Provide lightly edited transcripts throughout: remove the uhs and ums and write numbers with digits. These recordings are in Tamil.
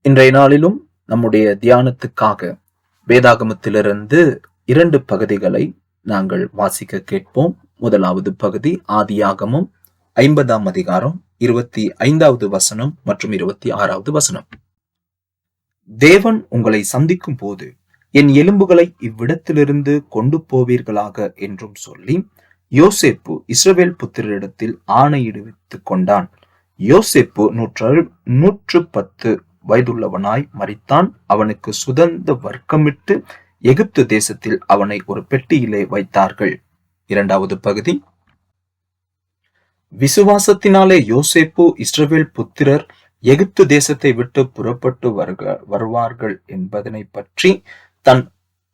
இன்றைய நாளிலும் நம்முடைய தியானத்துக்காக வேதாகமத்திலிருந்து 2 பகுதிகளை நாங்கள் வாசிக்க கேட்போம். முதலாவது பகுதி ஆதியாகமம் 50ஆம் அதிகாரம் 25வது வசனம் மற்றும் 26வது வசனம். தேவன் உங்களை சந்திக்கும் போது என் எலும்புகளை இவ்விடத்திலிருந்து கொண்டு போவீர்களாக என்றும் சொல்லி யோசேப்பு இஸ்ரவேல் புத்திரரிடத்தில் ஆணையிடுவித்துக் கொண்டான். யோசேப்பு 110 வயதுள்ளவனாய் மரித்தான். அவனுக்கு சுதந்த வர்க்கமிட்டு எகிப்து தேசத்தில் அவனை ஒரு பெட்டியிலே வைத்தார்கள். 2வது பகுதி. விசுவாசத்தினாலே யோசேப்பு இஸ்ரவேல் புத்திரர் எகிப்து தேசத்தை விட்டு புறப்பட்டு வருவார்கள் என்பதனை பற்றி தன்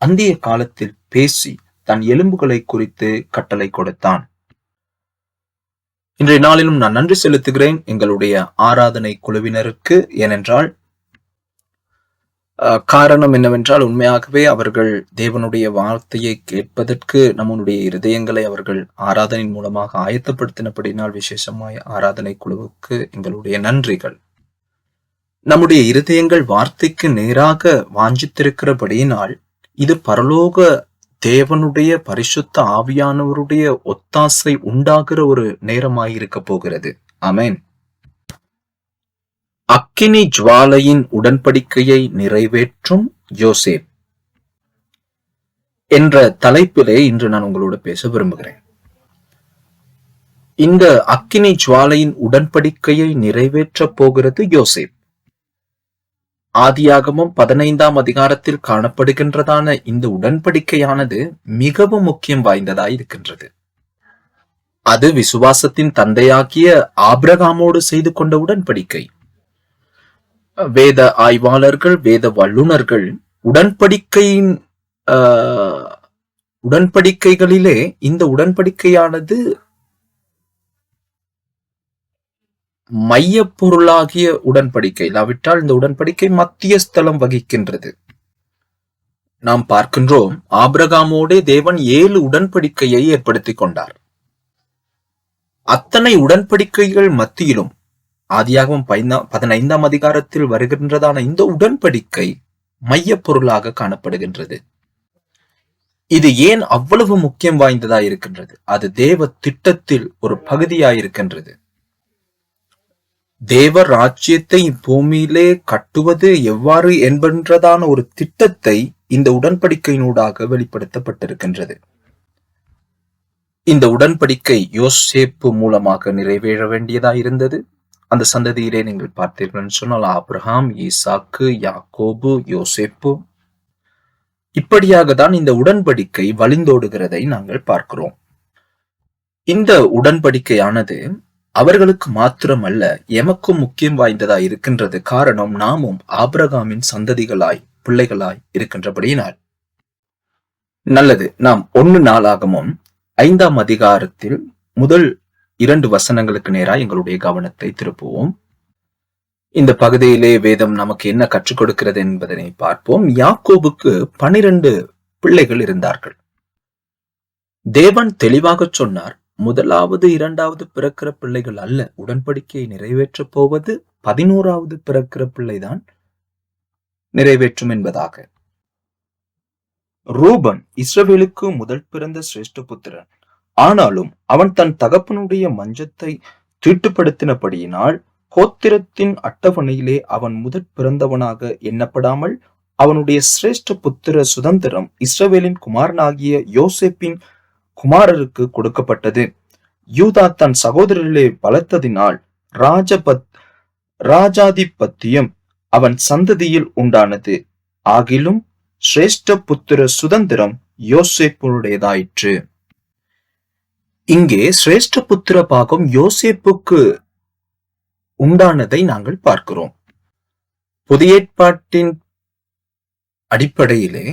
அந்திய காலத்தில் பேசி தன் எலும்புகளை குறித்து கட்டளை கொடுத்தான். இன்றைய நாளிலும் நான் நன்றி செலுத்துகிறேன் எங்களுடைய ஆராதனை குழுவினருக்கு. ஏனென்றால் காரணம் என்னவென்றால், உண்மையாகவே அவர்கள் தேவனுடைய வார்த்தையை கேட்பதற்கு நம்முடைய இருதயங்களை அவர்கள் ஆராதனை மூலமாக ஆயத்தப்படுத்தினபடினால் விசேஷமாய் ஆராதனை குழுவுக்கு எங்களுடைய நன்றிகள். நம்முடைய இருதயங்கள் வார்த்தைக்கு நேராக வாஞ்சித்திருக்கிறபடியினால் இது பரலோக தேவனுடைய பரிசுத்த ஆவியானவருடைய ஒத்தாசை உண்டாகிற ஒரு நேரமாயிருக்க போகிறது. ஆமென். அக்கினி ஜுவாலையின் உடன்படிக்கையை நிறைவேற்றும் யோசேப் என்ற தலைப்பிலே இன்று நான் உங்களோடு பேச விரும்புகிறேன். இந்த அக்கினி ஜுவாலையின் உடன்படிக்கையை நிறைவேற்ற போகிறது யோசேப். ஆதியாகமம் 15ஆம் அதிகாரத்தில் காணப்படுகின்றதான இந்த உடன்படிக்கையானது மிகவும் முக்கியம் வாய்ந்ததாய் இருக்கின்றது. அது விசுவாசத்தின் தந்தையாகிய ஆபிரகாமோடு செய்து கொண்ட உடன்படிக்கை. வேத ஆய்வாளர்கள், வேத வல்லுநர்கள் உடன்படிக்கைகளிலே இந்த உடன்படிக்கையானது மைய பொருளாகிய உடன்படிக்கை, இல்லாவிட்டால் இந்த உடன்படிக்கை மத்திய ஸ்தலம் வகிக்கின்றது. நாம் பார்க்கின்றோம், ஆபிரகாமோடே தேவன் 7 உடன்படிக்கையை ஏற்படுத்திக் கொண்டார். அத்தனை உடன்படிக்கைகள் மத்தியிலும் ஆதியாகமம் 15ஆம் அதிகாரத்தில் வருகின்றதான இந்த உடன்படிக்கை மைய பொருளாக காணப்படுகின்றது. இது ஏன் அவ்வளவு முக்கியம் வாய்ந்ததாய் இருக்கின்றது? அது தேவ திட்டத்தில் ஒரு பகுதியாயிருக்கின்றது. தேவ ராஜ்யத்தை பூமியிலே கட்டுவது எவ்வாறு என்பதான ஒரு திட்டத்தை இந்த உடன்படிக்கையினூடாக வெளிப்படுத்தப்பட்டிருக்கின்றது. இந்த உடன்படிக்கை யோசேப்பு மூலமாக நிறைவேற வேண்டியதாய் இருந்தது. அந்த சந்ததியிலே நீங்கள் பார்த்தீர்கள் சொன்னால் ஆபிரகாம், ஈசாக்கு, யாக்கோபு, யோசேப்பு, இப்படியாக தான் இந்த உடன்படிக்கை வழிந்தோடுகிறதை நாங்கள் பார்க்கிறோம். இந்த உடன்படிக்கையானது அவர்களுக்கு மாத்திரமல்ல, எமக்கும் முக்கியம் வாய்ந்ததாய் இருக்கின்றது. காரணம், நாமும் ஆபிரகாமின் சந்ததிகளாய் பிள்ளைகளாய் இருக்கின்றபடியினால். நல்லது, நாம் 1 நாளாகமம் 5ஆம் அதிகாரத்தில் முதல் 2 வசனங்களுக்கு நேராக எங்களுடைய கவனத்தை திருப்புவோம். இந்த பகுதியிலே வேதம் நமக்கு என்ன கற்றுக் கொடுக்கிறது என்பதனை பார்ப்போம். யாக்கோபுக்கு 12 பிள்ளைகள் இருந்தார்கள். தேவன் தெளிவாக சொன்னார், 1வது 2வது பிறக்கிற பிள்ளைகள் அல்ல, உடன்படிக்கையை நிறைவேற்றப் போவது 11வது பிறக்கிற பிள்ளைதான் நிறைவேற்றும் என்பதாக. ரூபன் இஸ்ரவேலுக்கு முதல் பிறந்த சிரேஷ்ட புத்திரன். ஆனாலும் அவன் தன் தகப்பனுடைய மஞ்சத்தை தீட்டுப்படுத்தினபடியினால் கோத்திரத்தின் அட்டவணையிலே அவன் முதற் பிறந்தவனாக எண்ணப்படாமல் அவனுடைய சிரேஷ்ட புத்திர சுதந்திரம் இஸ்ரவேலின் குமாரனாகிய யோசேப்பின் குமாரருக்கு கொடுக்கப்பட்டது. யூதா தன் சகோதரர்களே பலத்ததினால் ராஜாதிபத்தியம் அவன் சந்ததியில் உண்டானது. ஆகிலும் சிரேஷ்ட புத்திர சுதந்திரம் யோசேப்புடையதாயிற்று. இங்கே சிரேஷ்ட புத்திர பாகம் யோசேப்புக்கு உண்டானதை நாங்கள் பார்க்கிறோம். புதிய ஏற்பாட்டின் அடிப்படையிலே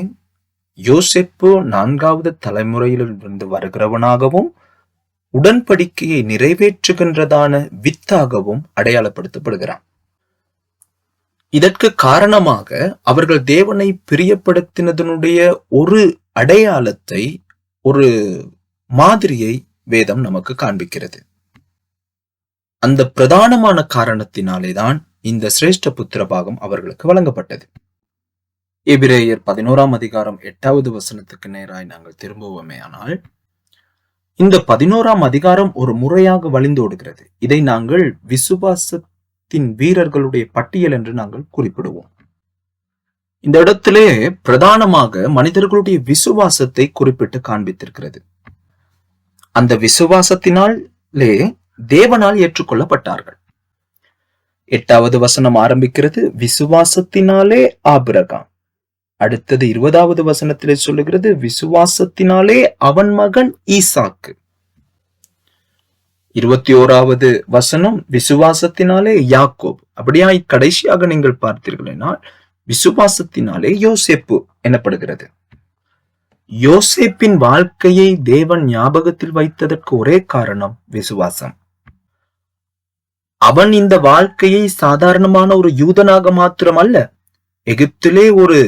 யோசேப்பு 4வது தலைமுறையிலிருந்து வருகிறவனாகவும் உடன்படிக்கையை நிறைவேற்றுகின்றதான வித்தாகவும் அடையாளப்படுத்தப்படுகிறான். இதற்கு காரணமாக அவர்கள் தேவனை பிரியப்படுத்தினதனுடைய ஒரு அடையாளத்தை, ஒரு மாதிரியை வேதம் நமக்கு காண்பிக்கிறது. அந்த பிரதானமான காரணத்தினாலேதான் இந்த சிரேஷ்ட புத்திர பாகம் அவர்களுக்கு வழங்கப்பட்டது. எபிரேயர் 11ஆம் அதிகாரம் 8வது வசனத்துக்கு நேராய் நாங்கள் திரும்புவோமே ஆனால், இந்த 11ஆம் அதிகாரம் ஒரு முறையாக வழிந்தோடுகிறது. இதை நாங்கள் விசுவாசத்தின் வீரர்களுடைய பட்டியல் என்று நாங்கள் குறிப்பிடுவோம். இந்த இடத்திலே பிரதானமாக மனிதர்களுடைய விசுவாசத்தை குறிப்பிட்டு காண்பித்திருக்கிறது. அந்த விசுவாசத்தினாலே தேவனால் ஏற்றுக்கொள்ளப்பட்டார்கள். 8வது வசனம் ஆரம்பிக்கிறது, விசுவாசத்தினாலே ஆபிரகாம். அடுத்தது 20வது வசனத்திலே சொல்லுகிறது, விசுவாசத்தினாலே அவன் மகன் ஈசாக்கு. 21வது வசனம், விசுவாசத்தினாலே யாக்கோப். அப்படியாய் கடைசியாக நீங்கள் பார்த்தீர்களானால் விசுவாசத்தினாலே யோசேப்பு எனப்படுகிறது. யோசேப்பின் வாழ்க்கையை தேவன் ஞாபகத்தில் வைத்ததற்கு ஒரே காரணம் விசுவாசம். அவன் இந்த வாழ்க்கையை சாதாரணமான ஒரு யூதனாக மாத்திரமல்ல, எகிப்திலே ஒரு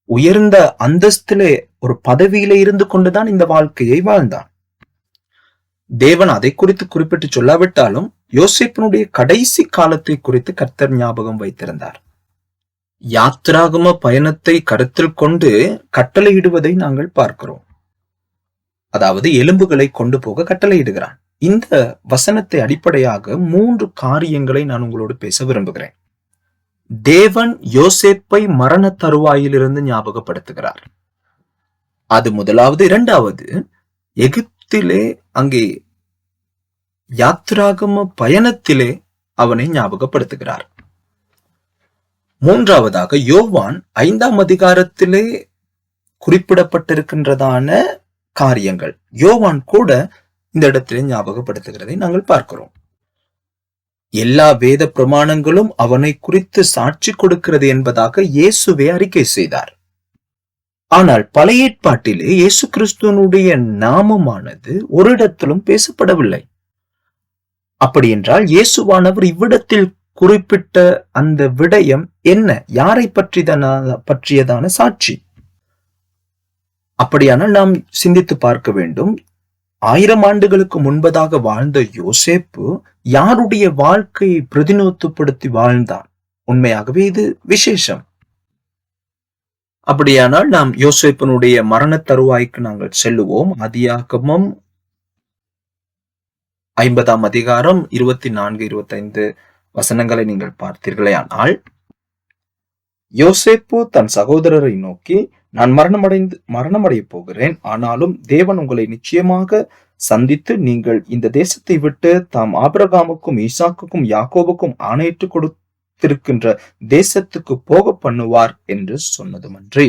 உயர்ந்த அந்தஸ்திலே ஒரு பதவியில இருந்து கொண்டுதான் இந்த வாழ்க்கையை வாழ்ந்தான். தேவன் அதை குறித்து குறிப்பிட்டு சொல்லாவிட்டாலும் யோசேப்பினுடைய கடைசி காலத்தை குறித்து கர்த்தர் ஞாபகம் வைத்திருந்தார். யாத்திராகம பயணத்தை கருத்தில் கொண்டு கட்டளையிடுவதை நாங்கள் பார்க்கிறோம். அதாவது எலும்புகளை கொண்டு போக கட்டளையிடுகிறான். இந்த வசனத்தை அடிப்படையாக 3 காரியங்களை நான் உங்களோடு பேச விரும்புகிறேன். தேவன் யோசேப்பை மரண தருவாயிலிருந்து ஞாபகப்படுத்துகிறார். அது முதலாவது. இரண்டாவது, எகிப்திலே அங்கே யாத்திராகம பயணத்திலே அவனை ஞாபகப்படுத்துகிறார். மூன்றாவதாக, யோவான் 5ஆம் அதிகாரத்திலே குறிப்பிடப்பட்டிருக்கின்றதான காரியங்கள் யோவான் கூட இந்த இடத்திலே ஞாபகப்படுத்துகிறதை நாங்கள் பார்க்கிறோம். எல்லா வேத பிரமாணங்களும் அவனை குறித்து சாட்சி கொடுக்கிறது என்பதாக இயேசுவே அறிக்கை செய்தார். ஆனால் பழைய ஏற்பாட்டிலே இயேசு கிறிஸ்துவனுடைய நாமமானது ஒரு இடத்திலும் பேசப்படவில்லை. அப்படி என்றால் இயேசுவானவர் இவ்விடத்தில் குறிப்பிட்ட அந்த விடயம் என்ன? யாரை பற்றியதான சாட்சி? அப்படியானால் நாம் சிந்தித்து பார்க்க வேண்டும். 1000 ஆண்டுகளுக்கு முன்பதாக வாழ்ந்த யோசேப்பு யாருடைய வாழ்க்கையை பிரதிநிதித்துவப்படுத்தி வாழ்ந்தான்? உண்மையாகவே இது விசேஷம். அப்படியானால் நாம் யோசேப்பினுடைய மரண தருவாய்க்கு நாங்கள் செல்லுவோம். ஆதியாகமம் 50ஆம் அதிகாரம் 24, 25 வசனங்களை நீங்கள் பார்த்தீர்களேயானால், யோசேப்பு தன் சகோதரரை நோக்கி, நான் மரணமடைய போகிறேன். ஆனாலும் தேவன் உங்களை நிச்சயமாக சந்தித்து நீங்கள் இந்த தேசத்தை விட்டு தாம் ஆபிரகாமுக்கும் ஈசாக்குக்கும் யாக்கோபுக்கும் ஆணையிட்டு கொடுத்திருக்கின்ற தேசத்துக்கு போக பண்ணுவார் என்று சொன்னதுமன்றி.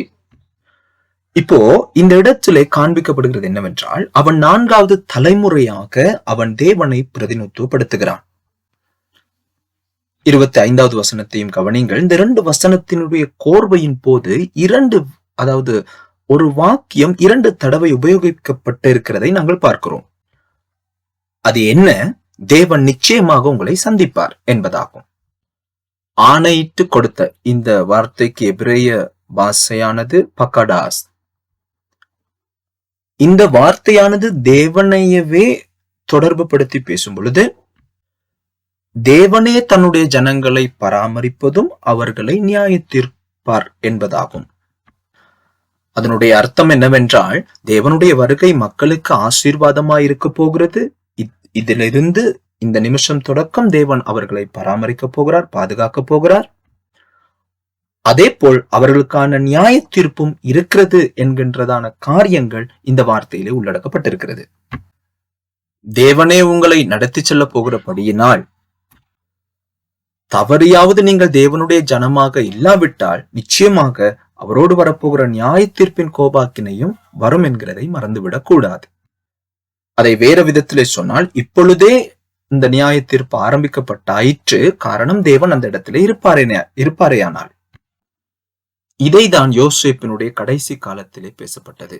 இப்போ இந்த இடத்திலே காண்பிக்கப்படுகிறது என்னவென்றால், அவன் 4வது தலைமுறையாக அவன் தேவனை பிரதிநிதித்துவப்படுத்துகிறான். 25வது வசனத்தையும் கவனிங்கள். இந்த 2 வசனத்தினுடைய கோர்வையின் போது அதாவது ஒரு வாக்கியம் 2 தடவை உபயோகிக்கப்பட்டு இருக்கிறதை நாங்கள் பார்க்கிறோம். அது என்ன? தேவன் நிச்சயமாக உங்களை சந்திப்பார் என்பதாகும். ஆணையிட்டு கொடுத்த இந்த வார்த்தைக்கு எபிரேய பாஷையானது பக்கடாஸ். இந்த வார்த்தையானது தேவனையவே தொடர்பு படுத்தி பேசும் பொழுது தேவனே தன்னுடைய ஜனங்களை பராமரிப்பதும் அவர்களை நியாயத்தீர்ப்பார் என்பதாகும். அதனுடைய அர்த்தம் என்னவென்றால், தேவனுடைய வருகை மக்களுக்கு ஆசீர்வாதமாய் இருக்க போகிறது. இதிலிருந்து இந்த நிமிஷம் தொடக்கம் தேவன் அவர்களை பராமரிக்க போகிறார், பாதுகாக்க போகிறார். அதே போல் அவர்களுக்கான நியாய தீர்ப்பும் இருக்கிறது என்கின்றதான காரியங்கள் இந்த வார்த்தையிலே உள்ளடக்கப்பட்டிருக்கிறது. தேவனே உங்களை நடத்தி செல்ல போகிறபடியினால் தவறியாவது நீங்கள் தேவனுடைய ஜனமாக இல்லாவிட்டால் நிச்சயமாக அவரோடு வரப்போகிற நியாய தீர்ப்பின் கோபாக்கினையும் வரும் என்கிறதை மறந்துவிடக் கூடாது. அதை வேற விதத்திலே சொன்னால், இப்பொழுதே இந்த நியாய தீர்ப்பு ஆரம்பிக்கப்பட்டாயிற்று. காரணம், தேவன் அந்த இடத்திலே இருப்பாரேயானால். இதைதான் யோசேப்பினுடைய கடைசி காலத்திலே பேசப்பட்டது.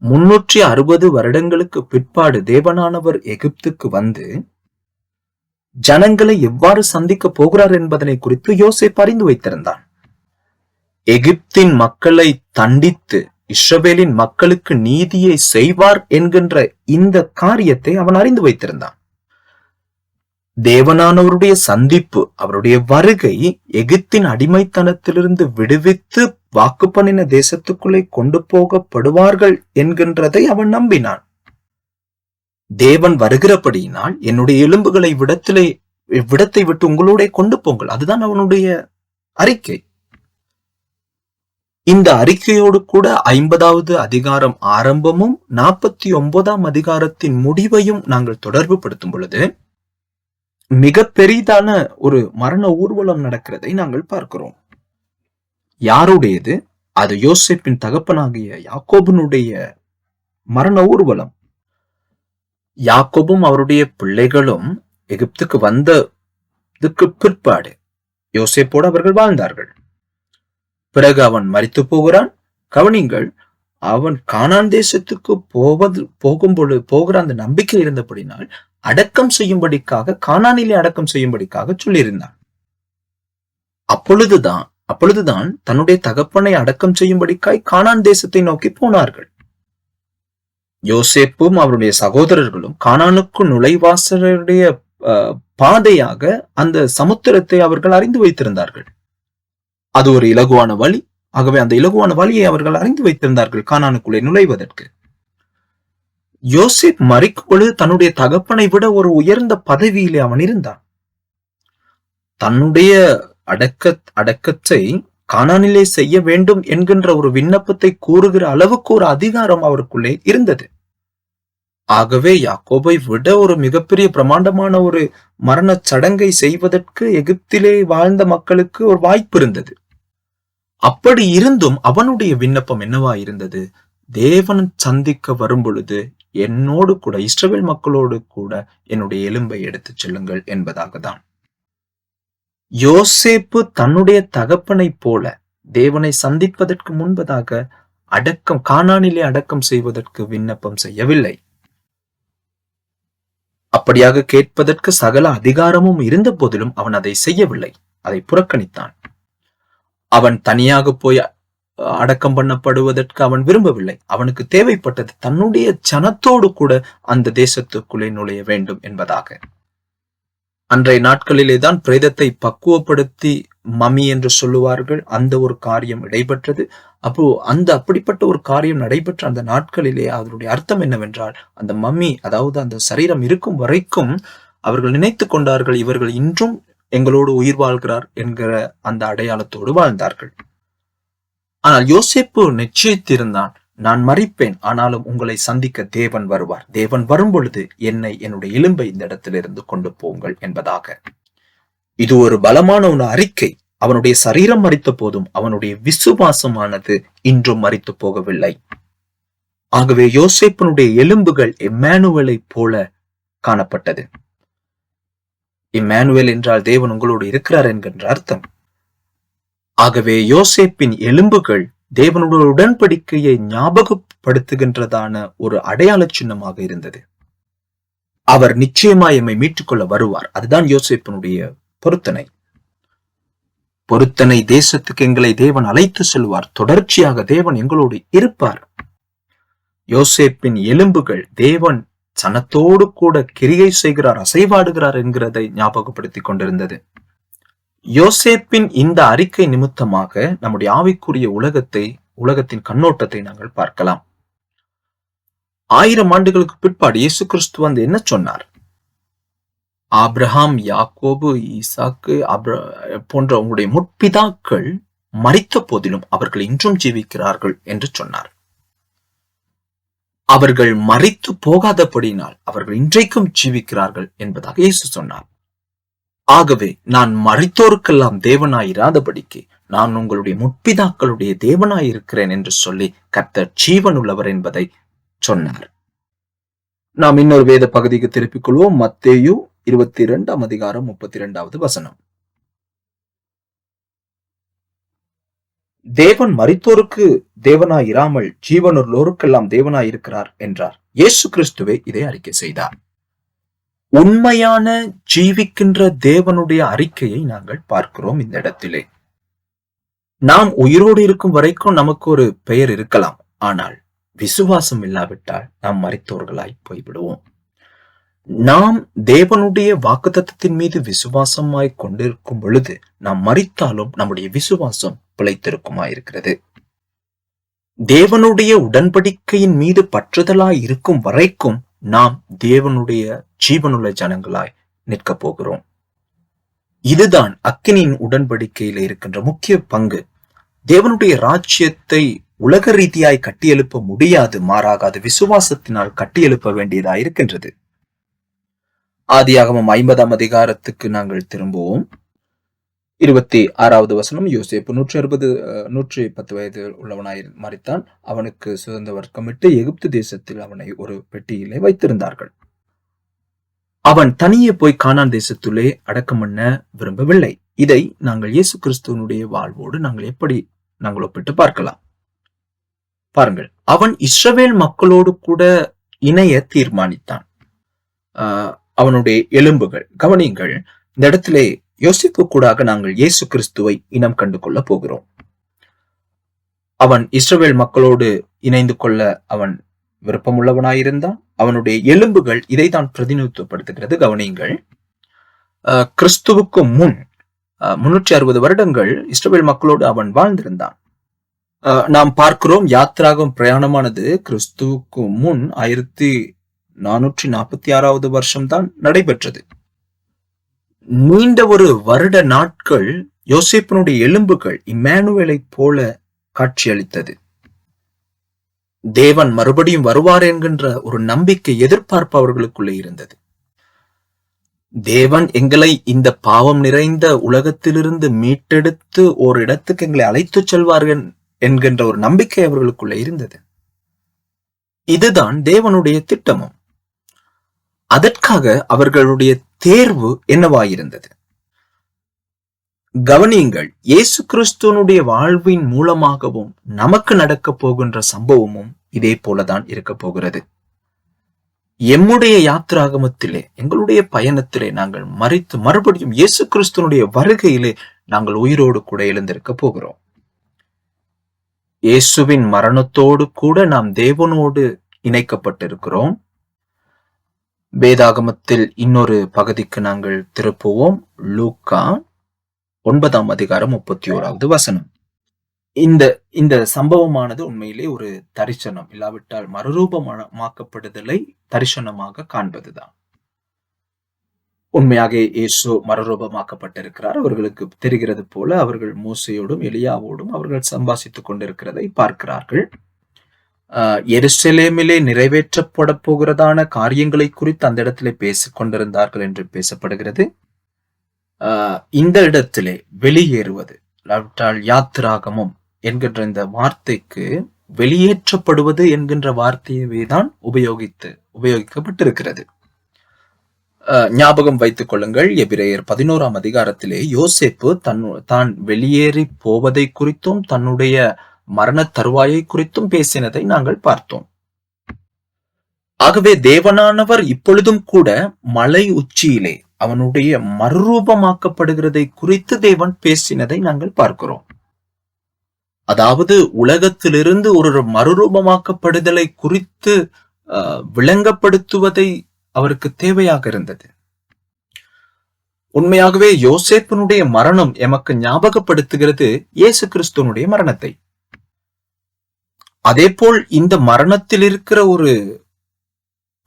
360 வருடங்களுக்கு பிற்பாடு தேவனானவர் எகிப்துக்கு வந்து ஜனங்களை எவ்வாறு சந்திக்க போகிறார் என்பதனை குறித்து யோசேப் அறிந்து வைத்திருந்தான். எகிப்தின் மக்களை தண்டித்து இஸ்ரவேலின் மக்களுக்கு நீதியை செய்வார் என்கின்ற இந்த காரியத்தை அவன் அறிந்து வைத்திருந்தான். தேவனானவருடைய சந்திப்பு, அவருடைய வருகை எகிப்தின் அடிமைத்தனத்திலிருந்து விடுவித்து வாக்கு பண்ணின தேசத்துக்குள்ளே கொண்டு போகப்படுவார்கள் என்கின்றதை அவன் நம்பினான். தேவன் வருகிறபடியினால் என்னுடைய எலும்புகளை விடத்தை விட்டு உங்களோட கொண்டு போங்கள், அதுதான் அவனுடைய அறிக்கை. இந்த அறிக்கையோடு கூட 50வது அதிகாரம் ஆரம்பமும் 49ஆம் அதிகாரத்தின் முடிவையும் நாங்கள் தொடர்பு படுத்தும் பொழுது மிக பெரிதான ஒரு மரண ஊர்வலம் நடக்கிறதை நாங்கள் பார்க்கிறோம். யாருடையது? அது யோசேப்பின் தகப்பனாகிய யாக்கோபினுடைய மரண ஊர்வலம். யாக்கோபும் அவருடைய பிள்ளைகளும் எகிப்துக்கு வந்ததுக்கு பிற்பாடு யோசேப்போடு அவர்கள் வாழ்ந்தார்கள். பிறகு அவன் மரித்து போகிறான். கவனிங்கள், அவன் கானான் தேசத்துக்கு போகிற அந்த நம்பிக்கை இருந்தபடினால் அடக்கம் செய்யும்படிக்காக, கானானிலே அடக்கம் செய்யும்படிக்காக சொல்லியிருந்தான். அப்பொழுதுதான் தன்னுடைய தகப்பனை அடக்கம் செய்யும்படிக்காய் கானான் தேசத்தை நோக்கி போனார்கள். யோசேப்பும் அவருடைய சகோதரர்களும் கானானுக்கு நுழைவாசலுடைய பாதையாக அந்த சமுத்திரத்தை அவர்கள் அறிந்து வைத்திருந்தார்கள். அது ஒரு இலகுவான வழி. ஆகவே அந்த இலகுவான வழியை அவர்கள் அறிந்து வைத்திருந்தார்கள் கானானுக்குள்ளே நுழைவதற்கு. யோசேப் மரிக்கும் பொழுது தன்னுடைய தகப்பனை விட ஒரு உயர்ந்த பதவியிலே அவன் இருந்தான். தன்னுடைய அடக்கத்தை கானானிலே செய்ய வேண்டும் என்கின்ற ஒரு விண்ணப்பத்தை கூறுகிற அளவுக்கு ஒரு அதிகாரம் அவருக்குள்ளே இருந்தது. ஆகவே யாக்கோபை விட ஒரு மிகப்பெரிய பிரமாண்டமான ஒரு மரண சடங்கை செய்வதற்கு எகிப்திலே வாழ்ந்த மக்களுக்கு ஒரு வாய்ப்பு இருந்தது. அப்படி இருந்தும் அவனுடைய விண்ணப்பம் என்னவா இருந்தது? தேவன் சந்திக்க வரும் பொழுது என்னோடு கூட, இஸ்ரவேல் மக்களோடு கூட என்னுடைய எலும்பை எடுத்துச் செல்லுங்கள் என்பதாக தான். யோசேப்பு தன்னுடைய தகப்பனை போல தேவனை சந்திப்பதற்கு முன்பதாக கானானிலே அடக்கம் செய்வதற்கு விண்ணப்பம் செய்யவில்லை. அப்படியாக கேட்பதற்கு சகல அதிகாரமும் இருந்த போதிலும் அவன் அதை செய்யவில்லை, அதை புறக்கணித்தான். அவன் தனியாக போய் அடக்கம் பண்ணப்படுவதற்கு அவன் விரும்பவில்லை. அவனுக்கு தேவைப்பட்டது தன்னுடைய ஜனத்தோடு கூட அந்த தேசத்துக்குள்ளே நுழைய வேண்டும் என்பதாக. அன்றைய நாட்களிலே தான் பிரேதத்தை பக்குவப்படுத்தி மம்மி என்று சொல்லுவார்கள். அந்த ஒரு காரியம் நடைபெற்றது. அப்போ அப்படிப்பட்ட ஒரு காரியம் நடைபெற்ற அந்த நாட்களிலே அதனுடைய அர்த்தம் என்னவென்றால், அந்த மம்மி, அதாவது அந்த சரீரம் இருக்கும் வரைக்கும் அவர்கள் நினைத்து கொண்டார்கள், இவர்கள் இன்றும் எங்களோடு உயிர் வாழ்கிறார் என்கிற அந்த அடையாளத்தோடு வாழ்ந்தார்கள். ஆனால் யோசேப்பு நிச்சயித்திருந்தான், நான் மரிப்பேன், ஆனாலும் உங்களை சந்திக்க தேவன் வருவார். தேவன் வரும் பொழுது என்னுடைய எலும்பை இந்த இடத்திலிருந்து கொண்டு போங்கள் என்பதாக. இது ஒரு பலமான ஒரு அறிக்கை. அவனுடைய சரீரம் மரித்த போதும் அவனுடைய விசுவாசமானது இன்றும் மரித்து போகவில்லை. ஆகவே யோசேப்பினுடைய எலும்புகள் இம்மானுவேலை போல காணப்பட்டது. இம்மானுவேல் என்றால் தேவன் உங்களோடு இருக்கிறார் என்கின்ற அர்த்தம். ஆகவே யோசேப்பின் எலும்புகள் தேவனுடைய உடன்படிக்கையை ஞாபகப்படுத்துகின்றதான ஒரு அடையாள சின்னமாக இருந்தது. அவர் நிச்சயமாய் எம்மை மீட்டுக்கொள்ள வருவார். அதுதான் யோசேப்பினுடைய பொருத்தனை தேசத்துக்கு எங்களை தேவன் அழைத்து செல்வார். தொடர்ச்சியாக தேவன் எங்களோடு இருப்பார். யோசேப்பின் எலும்புகள் தேவன் சனத்தோடு கூட கிரியை செய்கிறார், அசைவாடுகிறார் என்கிறதை ஞாபகப்படுத்திக் கொண்டிருந்தது. யோசேப்பின் இந்த அறிக்கை நிமித்தமாக நம்முடைய ஆவிக்குரிய உலகத்தின் கண்ணோட்டத்தை நாங்கள் பார்க்கலாம். 1000 ஆண்டுகளுக்கு பிற்பாடு இயேசு கிறிஸ்து வந்து என்ன சொன்னார்? ஆபிரகாம், யாக்கோபு, ஈசாக்கு போன்ற உங்களுடைய முற்பிதாக்கள் மரித்த போதிலும் அவர்கள் இன்றும் ஜீவிக்கிறார்கள் என்று சொன்னார். அவர்கள் மரித்து போகாதபடியினால் அவர்கள் இன்றைக்கும் ஜீவிக்கிறார்கள் என்பதாக இயேசு சொன்னார். ஆகவே நான் மரித்தோருக்கெல்லாம் தேவனாயிராதபடிக்கு நான் உங்களுடைய முற்பிதாக்களுடைய தேவனாயிருக்கிறேன் என்று சொல்லி கர்த்தர் ஜீவன் உள்ளவர் என்பதை சொன்னார். நாம் இன்னொரு வேத பகுதிக்கு திருப்பிக் கொள்வோம். மத்தேயு 22ஆம் அதிகாரம் 32வது வசனம். தேவன் மரித்தோருக்கு தேவனாயிராமல் ஜீவனுள்ளோருக்கெல்லாம் தேவனாயிருக்கிறார் என்றார். இயேசு கிறிஸ்துவே இதை அறிக்கை செய்தார். உண்மையான ஜீவிக்கின்ற தேவனுடைய அறிக்கையை நாங்கள் பார்க்கிறோம் இந்த இடத்திலே. நாம் உயிரோடு இருக்கும் வரைக்கும் நமக்கு ஒரு பெயர் இருக்கலாம், ஆனால் விசுவாசம் இல்லாவிட்டால் நாம் மரித்தோர்களாய் போய்விடுவோம். நாம் தேவனுடைய வாக்குத்தத்தத்தின் மீது விசுவாசமாய் கொண்டிருக்கும் பொழுது நாம் மரித்தாலும் நம்முடைய விசுவாசம் பிழைத்திருக்குமாயிருக்கிறது. தேவனுடைய உடன்படிக்கையின் மீது பற்றுதலாய் இருக்கும் வரைக்கும் நாம் தேவனுடைய ஜீவனுள்ள ஜனங்களாய் நிற்கப் போகிறோம். இதுதான் அக்கினியின் உடன்படிக்கையில இருக்கின்ற முக்கிய பங்கு. தேவனுடைய ராஜ்யத்தை உலக ரீதியாய் கட்டியெழுப்ப முடியாது, மாறாக அது விசுவாசத்தினால் கட்டியெழுப்ப வேண்டியதாய் இருக்கின்றது. ஆதியாகமம் 50ஆம் அதிகாரத்துக்கு நாங்கள் திரும்புவோம். 26வது வசனம். யோசேப்பு 110 வயது உள்ளவனாய் மரித்தான். அவனுக்கு சுதந்திர வர்க்கமிட்டு எகிப்து தேசத்தில் அவனை ஒரு பெட்டியிலே வைத்திருந்தார்கள். அவன் தனியே போய் கானான் தேசத்திலே அடக்கம் பண்ண விரும்பவில்லை. இதை நாங்கள் இயேசு கிறிஸ்துவனுடைய வாழ்வோடு நாங்கள் ஒப்பிட்டு பார்க்கலாம். பாருங்கள், அவன் இஸ்ரவேல் மக்களோடு கூட இணைய தீர்மானித்தான். அவனுடைய எலும்புகள், கவனிங்கள், இந்த இடத்திலே யோசிப்பு கூடாக நாங்கள் இயேசு கிறிஸ்துவை இனம் கண்டு கொள்ள போகிறோம். அவன் இஸ்ரவேல் மக்களோடு இணைந்து கொள்ள அவன் விருப்பமுள்ளவனாயிருந்தான். அவனுடைய எலும்புகள் இதைத்தான் பிரதிநிதித்துவப்படுத்துகிறது. கவனிங்கள், கிறிஸ்துவுக்கு முன் 360 வருடங்கள் இஸ்ரவேல் மக்களோடு அவன் வாழ்ந்திருந்தான். நாம் பார்க்கிறோம், யாத்திராகும் பிரயாணமானது கிறிஸ்துவுக்கு முன் 1446வது வருஷம்தான் நடைபெற்றது. நீண்ட ஒரு வருட நாட்கள் யோசேப்பினுடைய எலும்புகள் இம்மானுவேலை போல காட்சியளித்தது. தேவன் மறுபடியும் வருவார் என்கின்ற ஒரு நம்பிக்கை, எதிர்பார்ப்பு அவர்களுக்குள்ளே இருந்தது. தேவன் எங்களை இந்த பாவம் நிறைந்த உலகத்திலிருந்து மீட்டெடுத்து ஒரு இடத்துக்கு எங்களை அழைத்து செல்வார்கள் என்கின்ற ஒரு நம்பிக்கை அவர்களுக்குள்ளே இருந்தது. இதுதான் தேவனுடைய திட்டமும். அதற்காக அவர்களுடைய தேர்வு என்னவாயிருந்தது? கவனியுங்கள், இயேசு கிறிஸ்துவனுடைய வாழ்வின் மூலமாகவும் நமக்கு நடக்க போகின்ற சம்பவமும் இதே போலதான் இருக்க போகிறது. எம்முடைய யாத்திராகமத்திலே, எங்களுடைய பயணத்திலே நாங்கள் மரித்து மறுபடியும் இயேசு கிறிஸ்துவனுடைய வருகையிலே நாங்கள் உயிரோடு கூட எழுந்திருக்க போகிறோம். இயேசுவின் மரணத்தோடு கூட நாம் தேவனோடு இணைக்கப்பட்டிருக்கிறோம். வேதாகமத்தில் இன்னொரு பகுதிக்கு நாங்கள் திருப்புவோம். லூக்கா 9ஆம் அதிகாரம் 31வது வசனம். இந்த சம்பவமானது உண்மையிலே ஒரு தரிசனம், இல்லாவிட்டால் மறுரூபமாக்கப்படுதலை தரிசனமாக காண்பதுதான். உண்மையாக இயேசு மறுரூபமாக்கப்பட்டிருக்கிறார். அவர்களுக்கு தெரிகிறது போல அவர்கள் மோசையோடும் எலியாவோடும் அவர்கள் சம்பாஷித்துக் கொண்டிருக்கிறதை பார்க்கிறார்கள். எருசலேமிலே நிறைவேற்றப்பட போகிறதான காரியங்களை குறித்து அந்த இடத்திலே பேசிக் கொண்டிருந்தார்கள் என்று பேசப்படுகிறது. இந்த இடத்திலே வெளியேறுவது, யாத்திராகமம் என்கின்ற இந்த வார்த்தைக்கு வெளியேற்றப்படுவது என்கின்ற வார்த்தையவே தான் உபயோகிக்கப்பட்டிருக்கிறது. ஞாபகம் வைத்துக் கொள்ளுங்கள், எபிரேயர் 11ஆம் அதிகாரத்திலே யோசேப்பு தான் வெளியேறி போவதை குறித்தும் தன்னுடைய மரண தருவாயை குறித்தும் பேசினதை நாங்கள் பார்த்தோம். ஆகவே தேவனானவர் இப்பொழுதும் கூட மலை உச்சியிலே அவனுடைய மறுரூபமாக்கப்படுகிறதை குறித்து தேவன் பேசினதை நாங்கள் பார்க்கிறோம். அதாவது உலகத்திலிருந்து ஒரு மறுரூபமாக்கப்படுதலை குறித்து விளங்கப்படுத்துவதை அவருக்கு தேவையாக இருந்தது. உண்மையாகவே யோசேப்பினுடைய மரணம் எமக்கு ஞாபகப்படுத்துகிறது இயேசு கிறிஸ்துவனுடைய மரணத்தை. அதேபோல் இந்த மரணத்தில் இருக்கிற ஒரு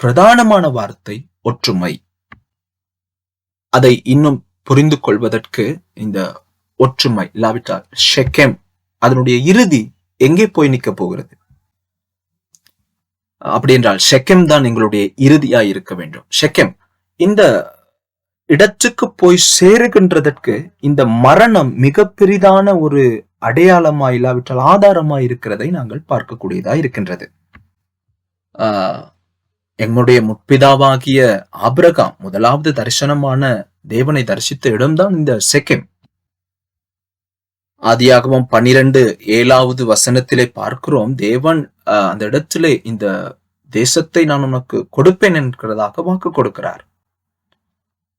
பிரதானமான வார்த்தை ஒற்றுமை. அதை இன்னும் புரிந்து கொள்வதற்கு இந்த ஒற்றுமை இல்லாவிட்டால் ஷெகெம், அதனுடைய இறுதி எங்கே போய் நிற்க போகிறது? அப்படி என்றால் ஷெகெம் தான் எங்களுடைய இறுதியாய் இருக்க வேண்டும். ஷெகெம் இந்த இடத்துக்கு போய் சேருகின்றதற்கு இந்த மரணம் மிக பெரிதான ஒரு அடையாளமாய் இல்லாவிட்டால் ஆதாரமாய் இருக்கிறதை நாங்கள் பார்க்கக்கூடியதா இருக்கின்றது. எங்களுடைய முற்பிதாவாகிய ஆபிரகாம் முதலாவது தரிசனமான தேவனை தரிசித்த இடம்தான் இந்த ஷெகெம். ஆதியாகமம் 12:7வது வசனத்திலே பார்க்கிறோம், தேவன் அந்த இடத்திலே இந்த தேசத்தை நான் உனக்கு கொடுப்பேன் என்கிறதாக வாக்கு கொடுக்கிறார்.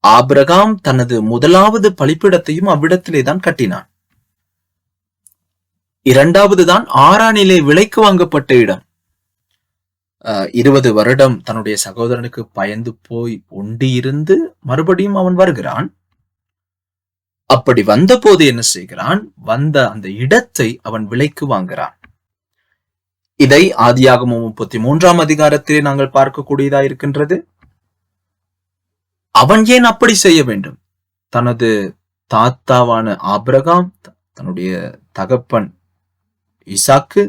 ஆபிரகாம் தனது முதலாவது பலிபீடத்தையும் அவ்விடத்திலே தான் கட்டினான். இரண்டாவது தான் ஆரானிலே விலைக்கு வாங்கப்பட்ட இடம். 20 வருடம் தன்னுடைய சகோதரனுக்கு பயந்து போய் ஒண்டியிருந்து மறுபடியும் அவன் வருகிறான். அப்படி வந்தபோது என்ன செய்கிறான்? வந்த அந்த இடத்தை அவன் விலைக்கு வாங்குகிறான். இதை ஆதியாகமம் 33ஆம் அதிகாரத்திலே நாங்கள் பார்க்கக்கூடியதா இருக்கின்றது. அவன் ஏன் அப்படி செய்ய வேண்டும்? தனது தாத்தாவான ஆபிரகாம், தன்னுடைய தகப்பன் ஈசாக்கு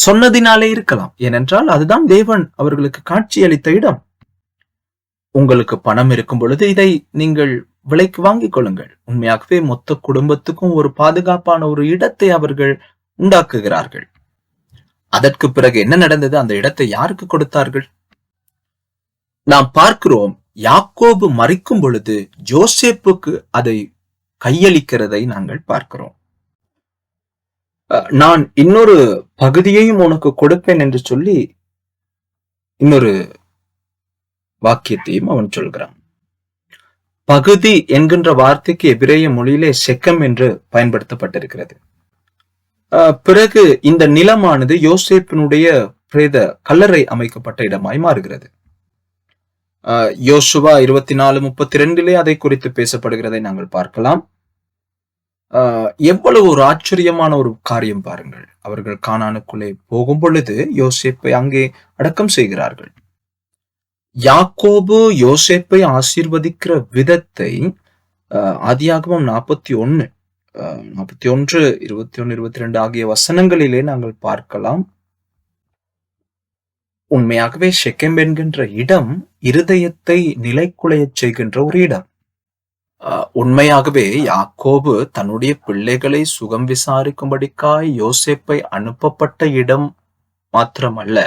சொன்னதினாலே இருக்கலாம். ஏனென்றால் அதுதான் தேவன் அவர்களுக்கு காட்சியளித்த இடம். உங்களுக்கு பணம் இருக்கும் பொழுது இதை நீங்கள் விலைக்கு வாங்கிக் கொள்ளுங்கள். உண்மையாகவே மொத்த குடும்பத்துக்கும் ஒரு பாதுகாப்பான ஒரு இடத்தை அவர்கள் உண்டாக்குகிறார்கள். அதற்கு பிறகு என்ன நடந்தது? அந்த இடத்தை யாருக்கு கொடுத்தார்கள்? நாம் பார்க்கிறோம், யாக்கோபு மரிக்கும் பொழுது யோசேப்புக்கு அதை கையளிக்கிறதை நாங்கள் பார்க்கிறோம். நான் இன்னொரு பகுதியையும் உனக்கு கொடுப்பேன் என்று சொல்லி இன்னொரு வாக்கியத்தையும் அவன் சொல்கிறான். பகுதி என்கின்ற வார்த்தைக்கு எபிரேய மொழியிலே செக்கம் என்று பயன்படுத்தப்பட்டிருக்கிறது. பிறகு இந்த நிலமானது யோசேப்பினுடைய பிரேத கல்லறை அமைக்கப்பட்ட இடமாய் மாறுகிறது. யோசுவா 24:32 அதை குறித்து பேசப்படுகிறதை நாங்கள் பார்க்கலாம். எவ்வளவு ஒரு ஆச்சரியமான ஒரு காரியம் பாருங்கள். அவர்கள் கானானுக்குள்ளே போகும் பொழுது யோசேப்பை அங்கே அடக்கம் செய்கிறார்கள். யாக்கோபு யோசேப்பை ஆசீர்வதிக்கிற விதத்தை ஆதியாகமம் 41, 21, 22 ஆகிய வசனங்களிலே நாங்கள் பார்க்கலாம். உண்மையாகவே ஷெக்கெம் என்கின்ற இடம் இருதயத்தை நிலைக்குலைய செய்கின்ற ஒரு இடம். உண்மையாகவே யாக்கோபு தன்னுடைய பிள்ளைகளை சுகம் விசாரிக்கும்படிக்காய் யோசேப்பை அனுப்பப்பட்ட இடம் மாத்திரமல்ல,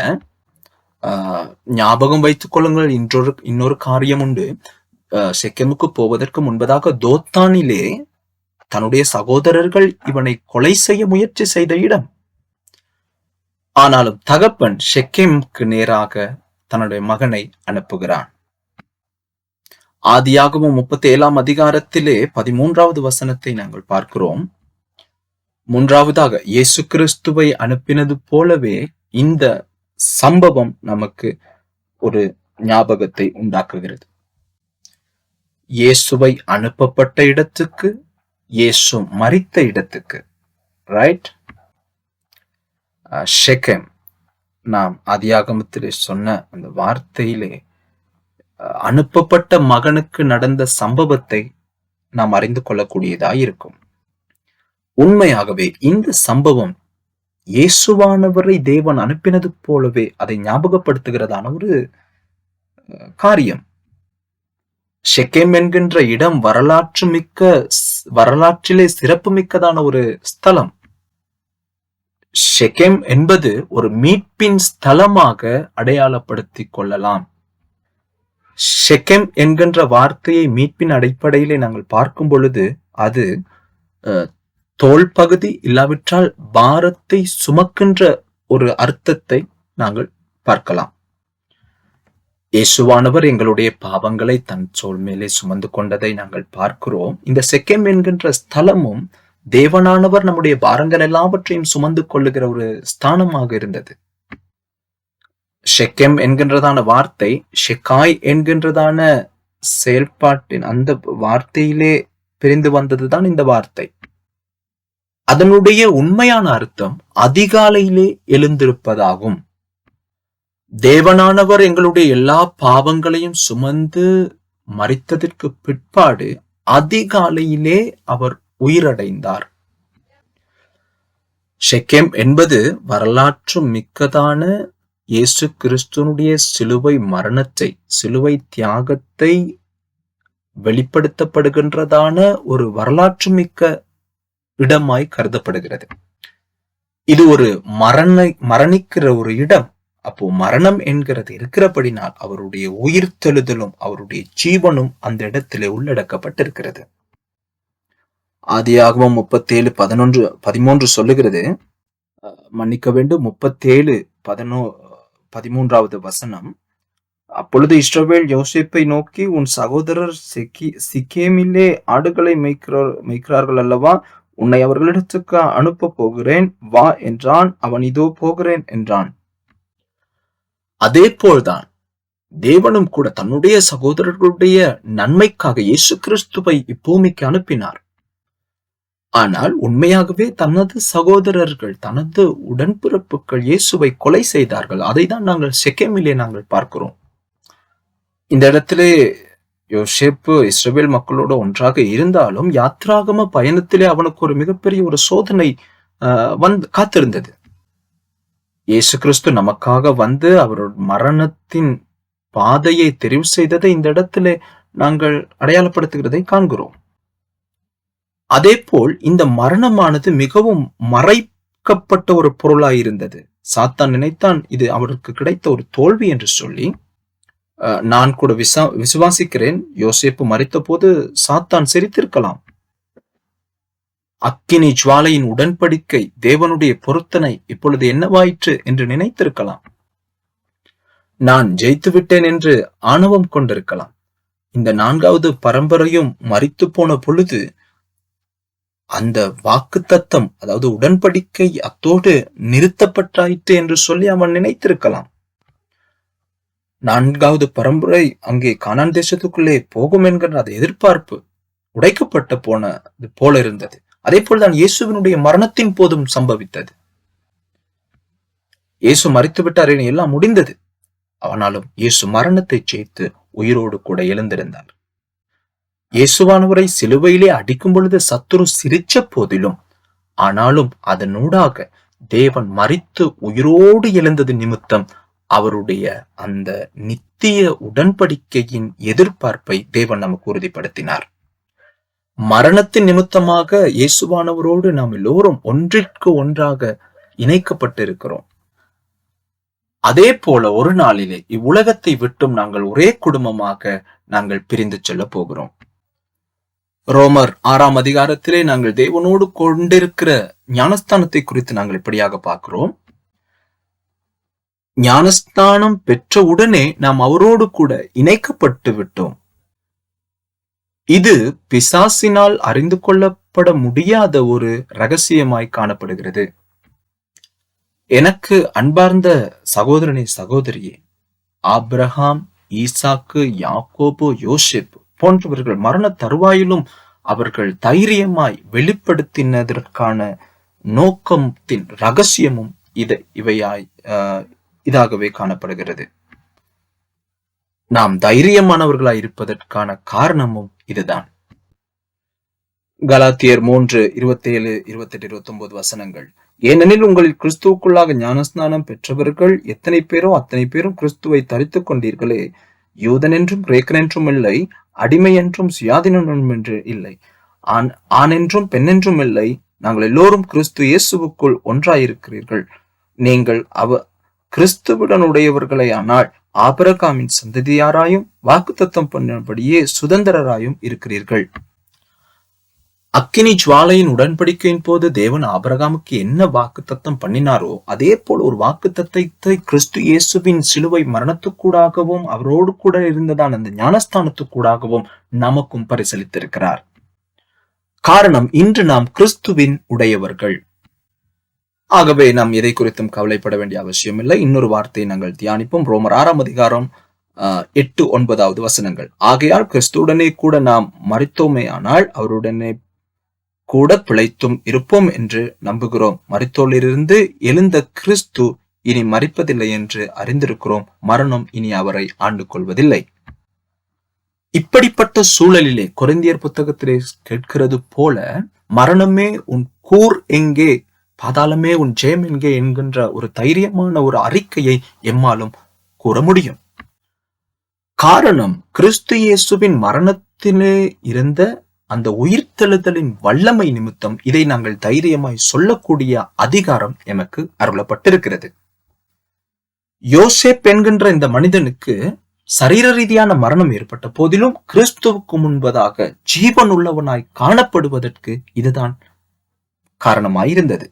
ஞாபகம் வைத்துக் கொள்ளுங்கள், இன்னொரு காரியம் உண்டு. செக்கெமுக்கு போவதற்கு முன்பதாக தோத்தானிலே தன்னுடைய சகோதரர்கள் இவனை கொலை செய்ய முயற்சி செய்த இடம். ஆனாலும் தகப்பன் ஷெக்கேமுக்கு நேராக தன்னுடைய மகனை அனுப்புகிறான். ஆதியாகமம் 37ஆம் அதிகாரத்திலே 13வது வசனத்தை நாங்கள் பார்க்கிறோம். மூன்றாவதாக இயேசு கிறிஸ்துவை அனுப்பினது போலவே இந்த சம்பவம் நமக்கு ஒரு ஞாபகத்தை உண்டாக்குகிறது. இயேசுவை அனுப்பப்பட்ட இடத்துக்கு, இயேசு மரித்த இடத்துக்கு, ரைட்? ஷெக்கெம், நாம் ஆதியாகமத்திலே சொன்ன அந்த வார்த்தையிலே அனுப்பப்பட்ட மகனுக்கு நடந்த சம்பவத்தை நாம் அறிந்து கொள்ளக்கூடியதாய் இருக்கும். உண்மையாகவே இந்த சம்பவம் இயேசுவானவரை தேவன் அனுப்பினது போலவே அதை ஞாபகப்படுத்துகிறதான ஒரு காரியம். ஷெக்கேம் என்கின்ற இடம் வரலாற்றிலே சிறப்பு மிக்கதான ஒரு ஸ்தலம். ஷெக்கேம் என்பது ஒரு மீட்பின் ஸ்தலமாக அடையாளப்படுத்திக் கொள்ளலாம். ஷெக்கெம் என்கின்ற வார்த்தையை மீட்பின் அடிப்படையிலே நாங்கள் பார்க்கும் பொழுது அது தோல் பகுதி, இல்லாவிட்டால் பாரத்தை சுமக்கின்ற ஒரு அர்த்தத்தை நாங்கள் பார்க்கலாம். இயேசுவானவர் எங்களுடைய பாவங்களை தன் தோள் மேலே சுமந்து கொண்டதை நாங்கள் பார்க்கிறோம். இந்த ஷெக்கெம் என்கின்ற ஸ்தலமும் தேவனானவர் நம்முடைய பாரங்கள் எல்லாவற்றையும் சுமந்து கொள்ளுகிற ஒரு ஸ்தானமாக இருந்தது. ஷெக்கெம் என்கின்றதான வார்த்தை ஷெக்காய் என்கின்றதான செயல்பாட்டின் அந்த வார்த்தையிலே பிரிந்து வந்ததுதான் இந்த வார்த்தை. அதனுடைய உண்மையான அர்த்தம் அதிகாலையிலே எழுந்திருப்பதாகும். தேவனானவர் எங்களுடைய எல்லா பாவங்களையும் சுமந்து மரித்ததற்கு பிற்பாடு அதிகாலையிலே அவர் உயிரடைந்தார். ஷெக்கெம் என்பது வரலாற்று மிக்கதான இயேசு கிறிஸ்துனுடைய சிலுவை மரணத்தை, சிலுவை தியாகத்தை வெளிப்படுத்தப்படுகின்றதான ஒரு வரலாற்று மிக்க இடமாய் கருதப்படுகிறது. இது ஒரு மரணிக்கிற ஒரு இடம். அப்போ மரணம் என்கிறது இருக்கிறபடினால் அவருடைய உயிர்த்தெழுதலும் அவருடைய ஜீவனும் அந்த இடத்திலே உள்ளடக்கப்பட்டிருக்கிறது. ஆதியாகமம் 37:13 சொல்லுகிறது, மன்னிக்க வேண்டும், 37:13வது வசனம். அப்பொழுது இஸ்ரவேல் யோசேப்பை நோக்கி, உன் சகோதரர் சிக்கேமிலே ஆடுகளை மேய்க்கிறார்கள் அல்லவா, உன்னை அவர்களிடத்துக்கு அனுப்ப போகிறேன், வா என்றான். அவன் இதோ போகிறேன் என்றான். அதே போல்தான் தேவனும் கூட தன்னுடைய சகோதரர்களுடைய நன்மைக்காக இயேசு கிறிஸ்துவை இப்பூமிக்கு அனுப்பினார். ஆனால் உண்மையாகவே தனது சகோதரர்கள், தனது உடன்பிறப்புகள் இயேசுவை கொலை செய்தார்கள். அதை தான் நாங்கள் செக்கேமிலே நாங்கள் பார்க்கிறோம். இந்த இடத்திலே யோசேப்பு இஸ்ரவேல் மக்களோடு ஒன்றாக இருந்தாலும் யாத்ராகம பயணத்திலே அவனுக்கு ஒரு மிகப்பெரிய ஒரு சோதனை காத்திருந்தது. இயேசு கிறிஸ்து நமக்காக வந்து அவருடைய மரணத்தின் பாதையை தெரிவு செய்ததை இந்த இடத்திலே நாங்கள் அடையாளப்படுத்துகிறதை காண்கிறோம். அதே போல் இந்த மரணமானது மிகவும் மறைக்கப்பட்ட ஒரு பொருளாயிருந்தது. சாத்தான் நினைத்தான் இது அவருக்கு கிடைத்த ஒரு தோல்வி என்று சொல்லி. நான் கூட விசுவாசிக்கிறேன், யோசேப்பு மரித்த போது சாத்தான் சிரித்திருக்கலாம். அக்கினி ஜுவாலையின் உடன்படிக்கை, தேவனுடைய பொருத்தனை இப்பொழுது என்னவாயிற்று என்று நினைத்திருக்கலாம். நான் ஜெயித்து விட்டேன் என்று ஆணவம் கொண்டிருக்கலாம். இந்த 4வது பரம்பரையும் மரித்து போன பொழுது அந்த வாக்குத்தத்தம், அதாவது உடன்படிக்கை அத்தோடு நிறுத்தப்பட்டாயிற்று என்று சொல்லி அவன் நினைத்திருக்கலாம். 4வது பரம்பரை அங்கே கானான் தேசத்துக்குள்ளே போகும் என்கிற அந்த எதிர்பார்ப்பு உடைக்கப்பட்ட போனது போல இருந்தது. அதே போல்தான் இயேசுவினுடைய மரணத்தின் போதும் சம்பவித்தது. இயேசு மரித்து விட்டார் என எல்லாம் முடிந்தது. ஆனாலும் இயேசு மரணத்தை ஜெயித்து உயிரோடு கூட எழுந்திருந்தார். இயேசுவானவரை சிலுவையிலே அடிக்கும் பொழுது சத்துரு சிரிச்ச போதிலும், ஆனாலும் அதனூடாக தேவன் மரித்து உயிரோடு எழுந்தது நிமித்தம் அவருடைய அந்த நித்திய உடன்படிக்கையின் எதிர்பார்ப்பை தேவன் நமக்கு உறுதிப்படுத்தினார். மரணத்தின் நிமித்தமாக இயேசுவானவரோடு நாம் எல்லோரும் ஒன்றிற்கு ஒன்றாக இணைக்கப்பட்டிருக்கிறோம். அதே போல ஒரு நாளிலே இவ்வுலகத்தை விட்டும் நாங்கள் ஒரே குடும்பமாக நாங்கள் பிரிந்து செல்ல போகிறோம். ரோமர் 6ஆம் அதிகாரத்திலே நாங்கள் தேவனோடு கொண்டிருக்கிற ஞானஸ்தானத்தை குறித்து நாங்கள் இப்படியாக பார்க்கிறோம். ஞானஸ்தானம் பெற்றவுடனே நாம் அவரோடு கூட இணைக்கப்பட்டு விட்டோம். இது பிசாசினால் அறிந்து கொள்ளப்பட முடியாத ஒரு ரகசியமாய் காணப்படுகிறது. எனக்கு அன்பார்ந்த சகோதரனே, சகோதரியே, ஆபிரகாம், ஈசாக்கு, யாக்கோபு, யோசேப்பு போன்றவர்கள் மரண தருவாயிலும் அவர்கள் தைரியமாய் வெளிப்படுத்தினதற்கான நோக்கத்தின் ரகசியமும் இதாகவே காணப்படுகிறது. நாம் தைரியமானவர்களாய் இருப்பதற்கான காரணமும் இதுதான். கலாத்தியர் 3:27, 28, 29 வசனங்கள். ஏனெனில் உங்களில் கிறிஸ்துவுக்குள்ளாக ஞானஸ்நானம் பெற்றவர்கள் எத்தனை பேரோ அத்தனை பேரும் கிறிஸ்துவை தரித்துக் கொண்டீர்களே. யூதன் என்றும் கிரேக்கன் என்றும் இல்லை, அடிமை என்றும் சுயாதீனம் என்று இல்லை, ஆண் என்றும் பெண் என்றும் இல்லை, நாங்கள் எல்லோரும் கிறிஸ்து இயேசுவுக்குள் ஒன்றாயிருக்கிறீர்கள். நீங்கள் கிறிஸ்துவுடன் உடையவர்களை ஆனால் ஆபிரகாமின் சந்ததியாராயும் வாக்குத்தத்தம் பண்ணபடியே சுதந்திரராயும் இருக்கிறீர்கள். அக்கினி ஜுவாலையின் உடன்படிக்கையின் போது தேவன் ஆபிரகாமுக்கு என்ன வாக்குத்தத்தம் பண்ணினாரோ அதே போல் ஒரு வாக்குத்தத்தத்தை கிறிஸ்து இயேசுவின் சிலுவை மரணத்துக்கூடாகவும் அவரோடு கூட இருந்ததான அந்த ஞானஸ்தானத்துக்கூடாகவும் நமக்கும் பரிசளித்திருக்கிறார். காரணம், இன்று நாம் கிறிஸ்துவின் உடையவர்கள். ஆகவே நாம் எதை குறித்தும் கவலைப்பட வேண்டிய அவசியம் இல்லை. இன்னொரு வார்த்தையை நாங்கள் தியானிப்போம். ரோமர் 6ஆம் அதிகாரம் 8, 9 வசனங்கள். ஆகையால் கிறிஸ்துவுடனே கூட நாம் மரித்தோமே ஆனால் அவருடனே கூட பிழைத்தும் இருப்போம் என்று நம்புகிறோம். மரித்தோரிலிருந்து எழுந்த கிறிஸ்து இனி மரிப்பதில்லை என்று அறிந்திருக்கிறோம். மரணம் இனி அவரை ஆண்டு கொள்வதில்லை. இப்படிப்பட்ட சூழலிலே கொரிந்தியர் புத்தகத்திலே கேட்கிறது போல, மரணமே உன் கூர் எங்கே, பாதாளமே உன் ஜெயம் எங்கே என்கின்ற ஒரு தைரியமான ஒரு அறிக்கையை எம்மாலும் கூற முடியும். காரணம், கிறிஸ்து இயேசுவின் மரணத்திலே இருந்த அந்த உயிர்த்தெழுதலின் வல்லமை நிமித்தம் இதை நாங்கள் தைரியமாய் சொல்லக்கூடிய அதிகாரம் எமக்கு அருளப்பட்டிருக்கிறது. யோசேப் என்கின்ற இந்த மனிதனுக்கு சரீர ரீதியான மரணம் ஏற்பட்ட போதிலும் கிறிஸ்துவுக்கு முன்பதாக ஜீவன் உள்ளவனாய் காணப்படுவதற்கு இதுதான் காரணமாயிருந்தது.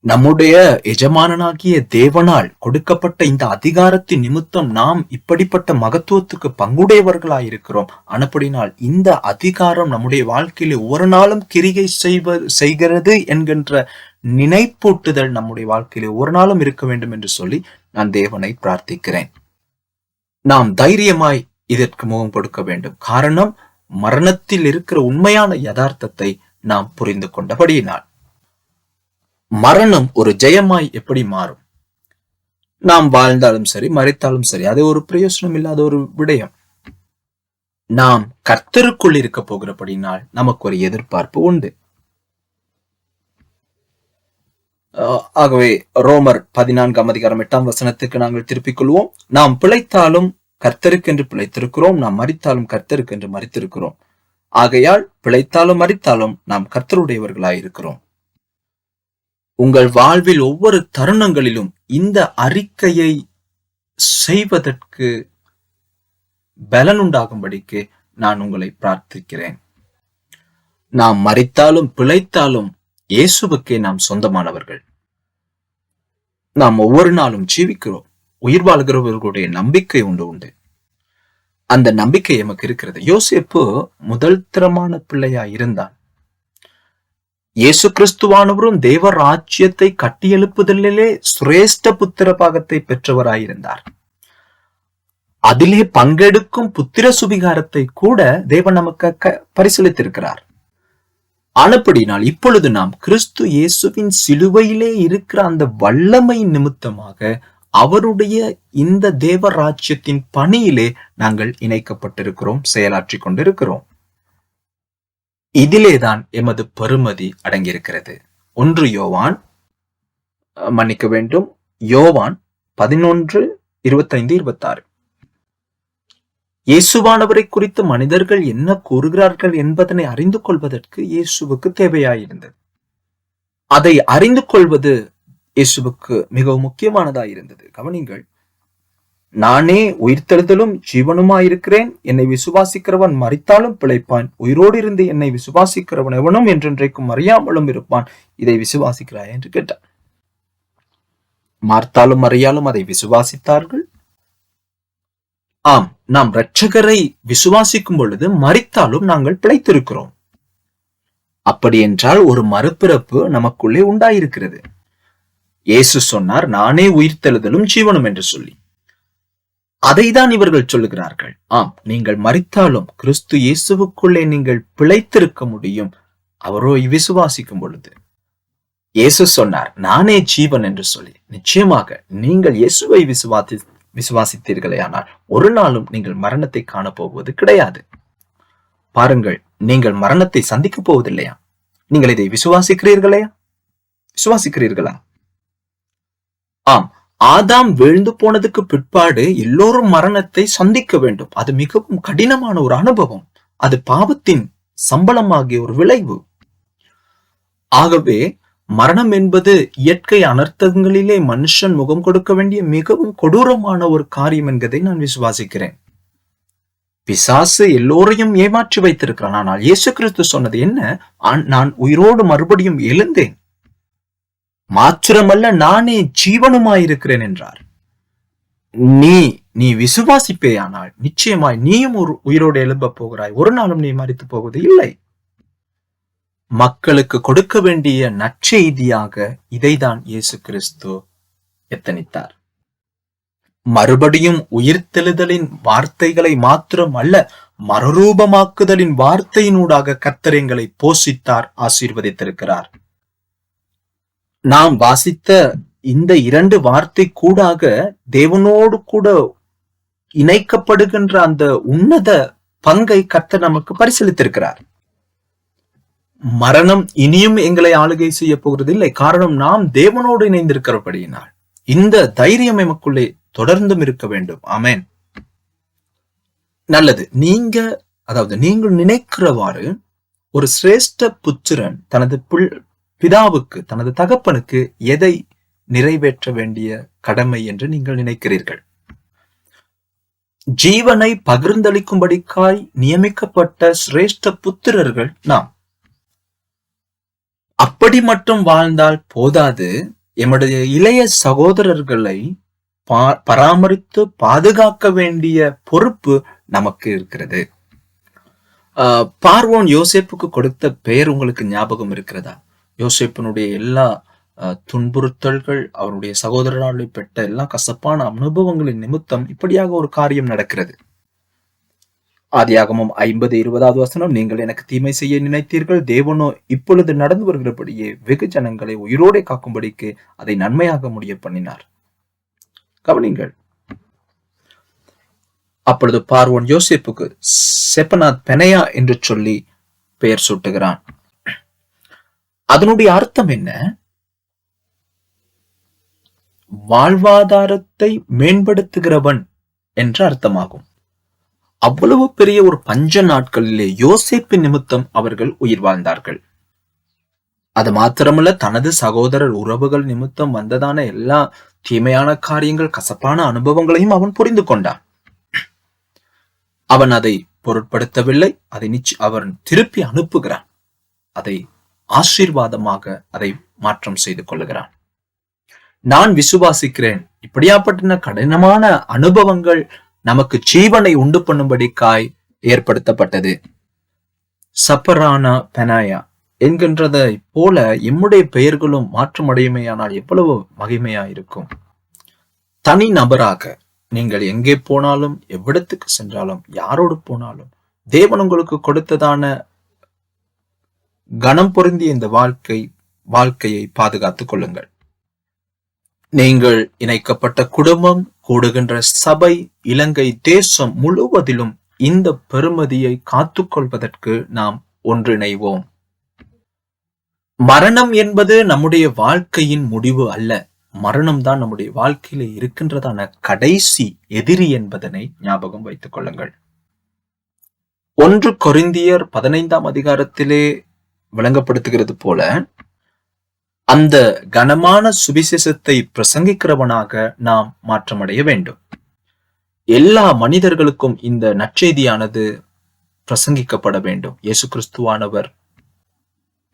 நம்முடைய எஜமானனாகிய தேவனால் கொடுக்கப்பட்ட இந்த அதிகாரத்தின் நிமித்தம் நாம் இப்படிப்பட்ட மகத்துவத்துக்கு பங்குடையவர்களாயிருக்கிறோம். ஆனபடினால் இந்த அதிகாரம் நம்முடைய வாழ்க்கையில ஒரு நாளும் கிரிகை செய்கிறது என்கின்ற நினைப்பூட்டுதல் நம்முடைய வாழ்க்கையிலே ஒரு நாளும் இருக்க வேண்டும் என்று சொல்லி நான் தேவனை பிரார்த்திக்கிறேன். நாம் தைரியமாய் இதற்கு முகம் கொடுக்க வேண்டும். காரணம், மரணத்தில் இருக்கிற உண்மையான யதார்த்தத்தை நாம் புரிந்து கொண்டபடியினால். மரணம் ஒரு ஜெயமாய் எப்படி மாறும்? நாம் வாழ்ந்தாலும் சரி, மரித்தாலும் சரி, அது ஒரு பிரயோசனம் இல்லாத ஒரு விடயம். நாம் கர்த்தருக்குள் இருக்க போகிறபடினால் நமக்கு ஒரு எதிர்பார்ப்பு உண்டு. ஆகவே ரோமர் 14:8 நாங்கள் திருப்பிக் கொள்வோம். நாம் பிழைத்தாலும் கர்த்தருக்கென்று பிழைத்திருக்கிறோம், நாம் மரித்தாலும் கர்த்தருக்கென்று மரித்திருக்கிறோம். ஆகையால் பிழைத்தாலும் மரித்தாலும் நாம் கர்த்தருடையவர்களாயிருக்கிறோம். உங்கள் வாழ்வில் ஒவ்வொரு தருணங்களிலும் இந்த அறிக்கையை செய்வதற்கு பலனுண்டாகும்படிக்கு நான் உங்களை பிரார்த்திக்கிறேன். நாம் மரித்தாலும் பிழைத்தாலும் இயேசுவுக்கே நாம் சொந்தமானவர்கள். நாம் ஒவ்வொரு நாளும் ஜீவிக்கிறோம். உயிர் வாழ்கிறவர்களுடைய நம்பிக்கை உண்டு. அந்த நம்பிக்கை எமக்கு இருக்கிறது. யோசேப்பு முதல் தரமான பிள்ளையா இருந்தான். இயேசு கிறிஸ்துவானவரும் தேவ ராஜ்யத்தை கட்டியெழுப்புதலிலே சிரேஷ்ட புத்திர பாகத்தை பெற்றவராயிருந்தார். அதிலே பங்கெடுக்கும் புத்திர சுவிகாரத்தை கூட தேவன் நமக்கு பரிசீலித்திருக்கிறார். ஆனபடினால் இப்பொழுது நாம் கிறிஸ்து இயேசுவின் சிலுவையிலே இருக்கிற அந்த வல்லமை நிமித்தமாக அவருடைய இந்த தேவ ராஜ்யத்தின் பணியிலே நாங்கள் இணைக்கப்பட்டிருக்கிறோம், செயலாற்றி கொண்டிருக்கிறோம். இதிலேதான் எமது பெருமதி அடங்கியிருக்கிறது. 1 யோவான் 11:25-26. இயேசுவானவரை குறித்து மனிதர்கள் என்ன கூறுகிறார்கள் என்பதனை அறிந்து கொள்வதற்கு இயேசுவுக்கு தேவையாயிருந்தது. அதை அறிந்து கொள்வது இயேசுவுக்கு மிகவும் முக்கியமானதாயிருந்தது. கவனிங்கள், நானே உயிர்த்தெழுதலும் ஜீவனுமாயிருக்கிறேன், என்னை விசுவாசிக்கிறவன் மரித்தாலும் பிழைப்பான், உயிரோடு இருந்து என்னை விசுவாசிக்கிறவன் எவனும் என்றென்றைக்கும் அறியாமலும் இருப்பான், இதை விசுவாசிக்கிறாய் என்று கேட்டார். மார்த்தாலும் மரியாலும் அதை விசுவாசித்தார்கள். ஆம், நாம் இரட்சகரை விசுவாசிக்கும் பொழுது மரித்தாலும் நாங்கள் பிழைத்திருக்கிறோம். அப்படி என்றால் ஒரு மறுபிறப்பு நமக்குள்ளே உண்டாயிருக்கிறது. இயேசு சொன்னார், நானே உயிர்த்தெழுதலும் ஜீவனும் என்று சொல்லி. அதைதான் இவர்கள் சொல்லுகிறார்கள். ஆம், நீங்கள் மரித்தாலும் கிறிஸ்து இயேசுவுக்குள்ளே நீங்கள் பிழைத்திருக்க முடியும், அவரோ விசுவாசிக்கும் பொழுது. இயேசு சொன்னார், நானே ஜீவன் என்று சொல்லி. நிச்சயமாக நீங்கள் இயேசுவை விசுவாசித்தீர்களே ஆனால் ஒரு நாளும் நீங்கள் மரணத்தை காணப்போவது கிடையாது. பாருங்கள், நீங்கள் மரணத்தை சந்திக்க போவதில்லையா? நீங்கள் இதை விசுவாசிக்கிறீர்களா? ஆம், ஆதாம் வீழ்ந்து போனதுக்கு பிற்பாடு எல்லோரும் மரணத்தை சந்திக்க வேண்டும். அது மிகவும் கடினமான ஒரு அனுபவம். அது பாவத்தின் சம்பளமாகிய ஒரு விளைவு. ஆகவே மரணம் என்பது இயற்கை அனர்த்தங்களிலே மனுஷன் முகம் கொடுக்க வேண்டிய மிகவும் கொடூரமான ஒரு காரியம் என்பதை நான் விசுவாசிக்கிறேன். பிசாசு எல்லோரையும் ஏமாற்றி வைத்திருக்கிறான். ஆனால் இயேசு கிறிஸ்து சொன்னது என்ன? நான் உயிரோடு மறுபடியும் எழுந்தேன், மாத்திரமல்ல நானே ஜீவனுமாயிருக்கிறேன் என்றார். நீ விசுவாசிப்பேயானால் நிச்சயமாய் நீயும் ஒரு உயிரோடு எழும்ப போகிறாய். ஒரு நாளும் நீ மரித்து போவது இல்லை. மக்களுக்கு கொடுக்க வேண்டிய நற்செய்தியாக இதைதான் இயேசு கிறிஸ்து எத்தனித்தார். மறுபடியும் உயிர்த்தெழுதலின் வார்த்தைகளை மாத்திரம் அல்ல, மறுரூபமாக்குதலின் வார்த்தையினூடாக கர்த்தர் எங்களை போஷித்தார், ஆசீர்வதித்திருக்கிறார். நாம் வாசித்த இந்த 2 வார்த்தை கூடாக தேவனோடு கூட இணைக்கப்படுகின்ற அந்த உன்னத பங்கை கர்த்தர் நமக்கு பரிசீலித்திருக்கிறார். மரணம் இனியும் எங்களை ஆளுகை செய்ய போகிறது இல்லை. காரணம், நாம் தேவனோடு இணைந்திருக்கிறபடியினால். இந்த தைரியம் எமக்குள்ளே தொடர்ந்தும் இருக்க வேண்டும். ஆமென். நல்லது. நீங்கள் நினைக்கிறவாறு ஒரு சிரேஷ்ட புத்திரன் தனது பிதாவுக்கு, தனது தகப்பனுக்கு எதை நிறைவேற்ற வேண்டிய கடமை என்று நீங்கள் நினைக்கிறீர்கள்? ஜீவனை பகிர்ந்தளிக்கும்படிக்காய் நியமிக்கப்பட்ட சிரேஷ்ட புத்திரர்கள் நாம். அப்படி மட்டும் வாழ்ந்தால் போதாது, எம்முடைய இளைய சகோதரர்களை பராமரித்து பாதுகாக்க வேண்டிய பொறுப்பு நமக்கு இருக்கிறது. பார்வோன் யோசேப்புக்கு கொடுத்த பெயர் உங்களுக்கு ஞாபகம் இருக்கிறதா? யோசேப்பினுடைய எல்லா துன்புறுத்தல்கள், அவருடைய சகோதரரால் பெற்ற எல்லா கசப்பான அனுபவங்களின் நிமித்தம் இப்படியாக ஒரு காரியம் நடக்கிறது. ஆதியாகமம் 50:20 நீங்கள் எனக்கு தீமை செய்ய நினைத்தீர்கள், தேவனோ இப்பொழுது நடந்து வருகிறபடியே வெகு ஜனங்களை உயிரோடே காக்கும்படிக்கு அதை நன்மையாக முடிய பண்ணினார். கவனிங்கள். அப்பொழுது பார்வோன் யோசேப்புக்கு செப்பனாத் பெனையா என்று சொல்லி பெயர் சூட்டுகிறான். அதனுடைய அர்த்தம் என்ன? வாழ்வாதாரத்தை மேம்படுத்துகிறவன் என்ற அர்த்தமாகும். அவ்வளவு பெரிய ஒரு பஞ்ச நாட்களிலே யோசேப்பின் நிமித்தம் அவர்கள் உயிர் வாழ்ந்தார்கள். அது மாத்திரமல்ல, தனது சகோதரர் உறவுகள் நிமித்தம் வந்ததான எல்லா தீமையான காரியங்கள், கசப்பான அனுபவங்களையும் அவன் புரிந்து கொண்டான். அவன் அதை பொருட்படுத்தவில்லை. அதை அவன் திருப்பி அனுப்புகிறான். அதை ஆசீர்வாதமாக அதை மாற்றம் செய்து கொள்ளுகிறான். நான் விசுவாசிக்கிறேன், இப்படியாப்பட்ட கடினமான அனுபவங்கள் நமக்கு ஜீவனை உண்டு பண்ணும்படிக்காய் ஏற்படுத்தப்பட்டது. சப்பரானா பெனாயா என்கின்றதை போல எம்முடைய பெயர்களும் மாற்றமடையுமையானால் எவ்வளவு மகிமையா இருக்கும். தனி நபராக நீங்கள் எங்கே போனாலும், எவ்விடத்துக்கு சென்றாலும், யாரோடு போனாலும், தேவன் உங்களுக்கு கொடுத்ததான கனம் பொருந்திய இந்த வாழ்க்கையை பாதுகாத்துக் கொள்ளுங்கள். நீங்கள் இணைக்கப்பட்ட குடும்பம், கூடுகின்ற சபை, இலங்கை தேசம் முழுவதிலும் இந்த பெருமதியை காத்துக்கொள்வதற்கு நாம் ஒன்றிணைவோம். மரணம் என்பது நம்முடைய வாழ்க்கையின் முடிவு அல்ல. மரணம் தான் நம்முடைய வாழ்க்கையில இருக்கின்றதான கடைசி எதிரி என்பதனை ஞாபகம் வைத்துக் கொள்ளுங்கள். 1 கொரிந்தியர் 15 விளங்கப்படுத்துகிறது போல, அந்த கனமான சுவிசேஷத்தை பிரசங்கிக்கிறவனாக நாம் மாற்றமடைய வேண்டும். எல்லா மனிதர்களுக்கும் இந்த நற்செய்தியானது பிரசங்கிக்கப்பட வேண்டும். இயேசு கிறிஸ்துவானவர்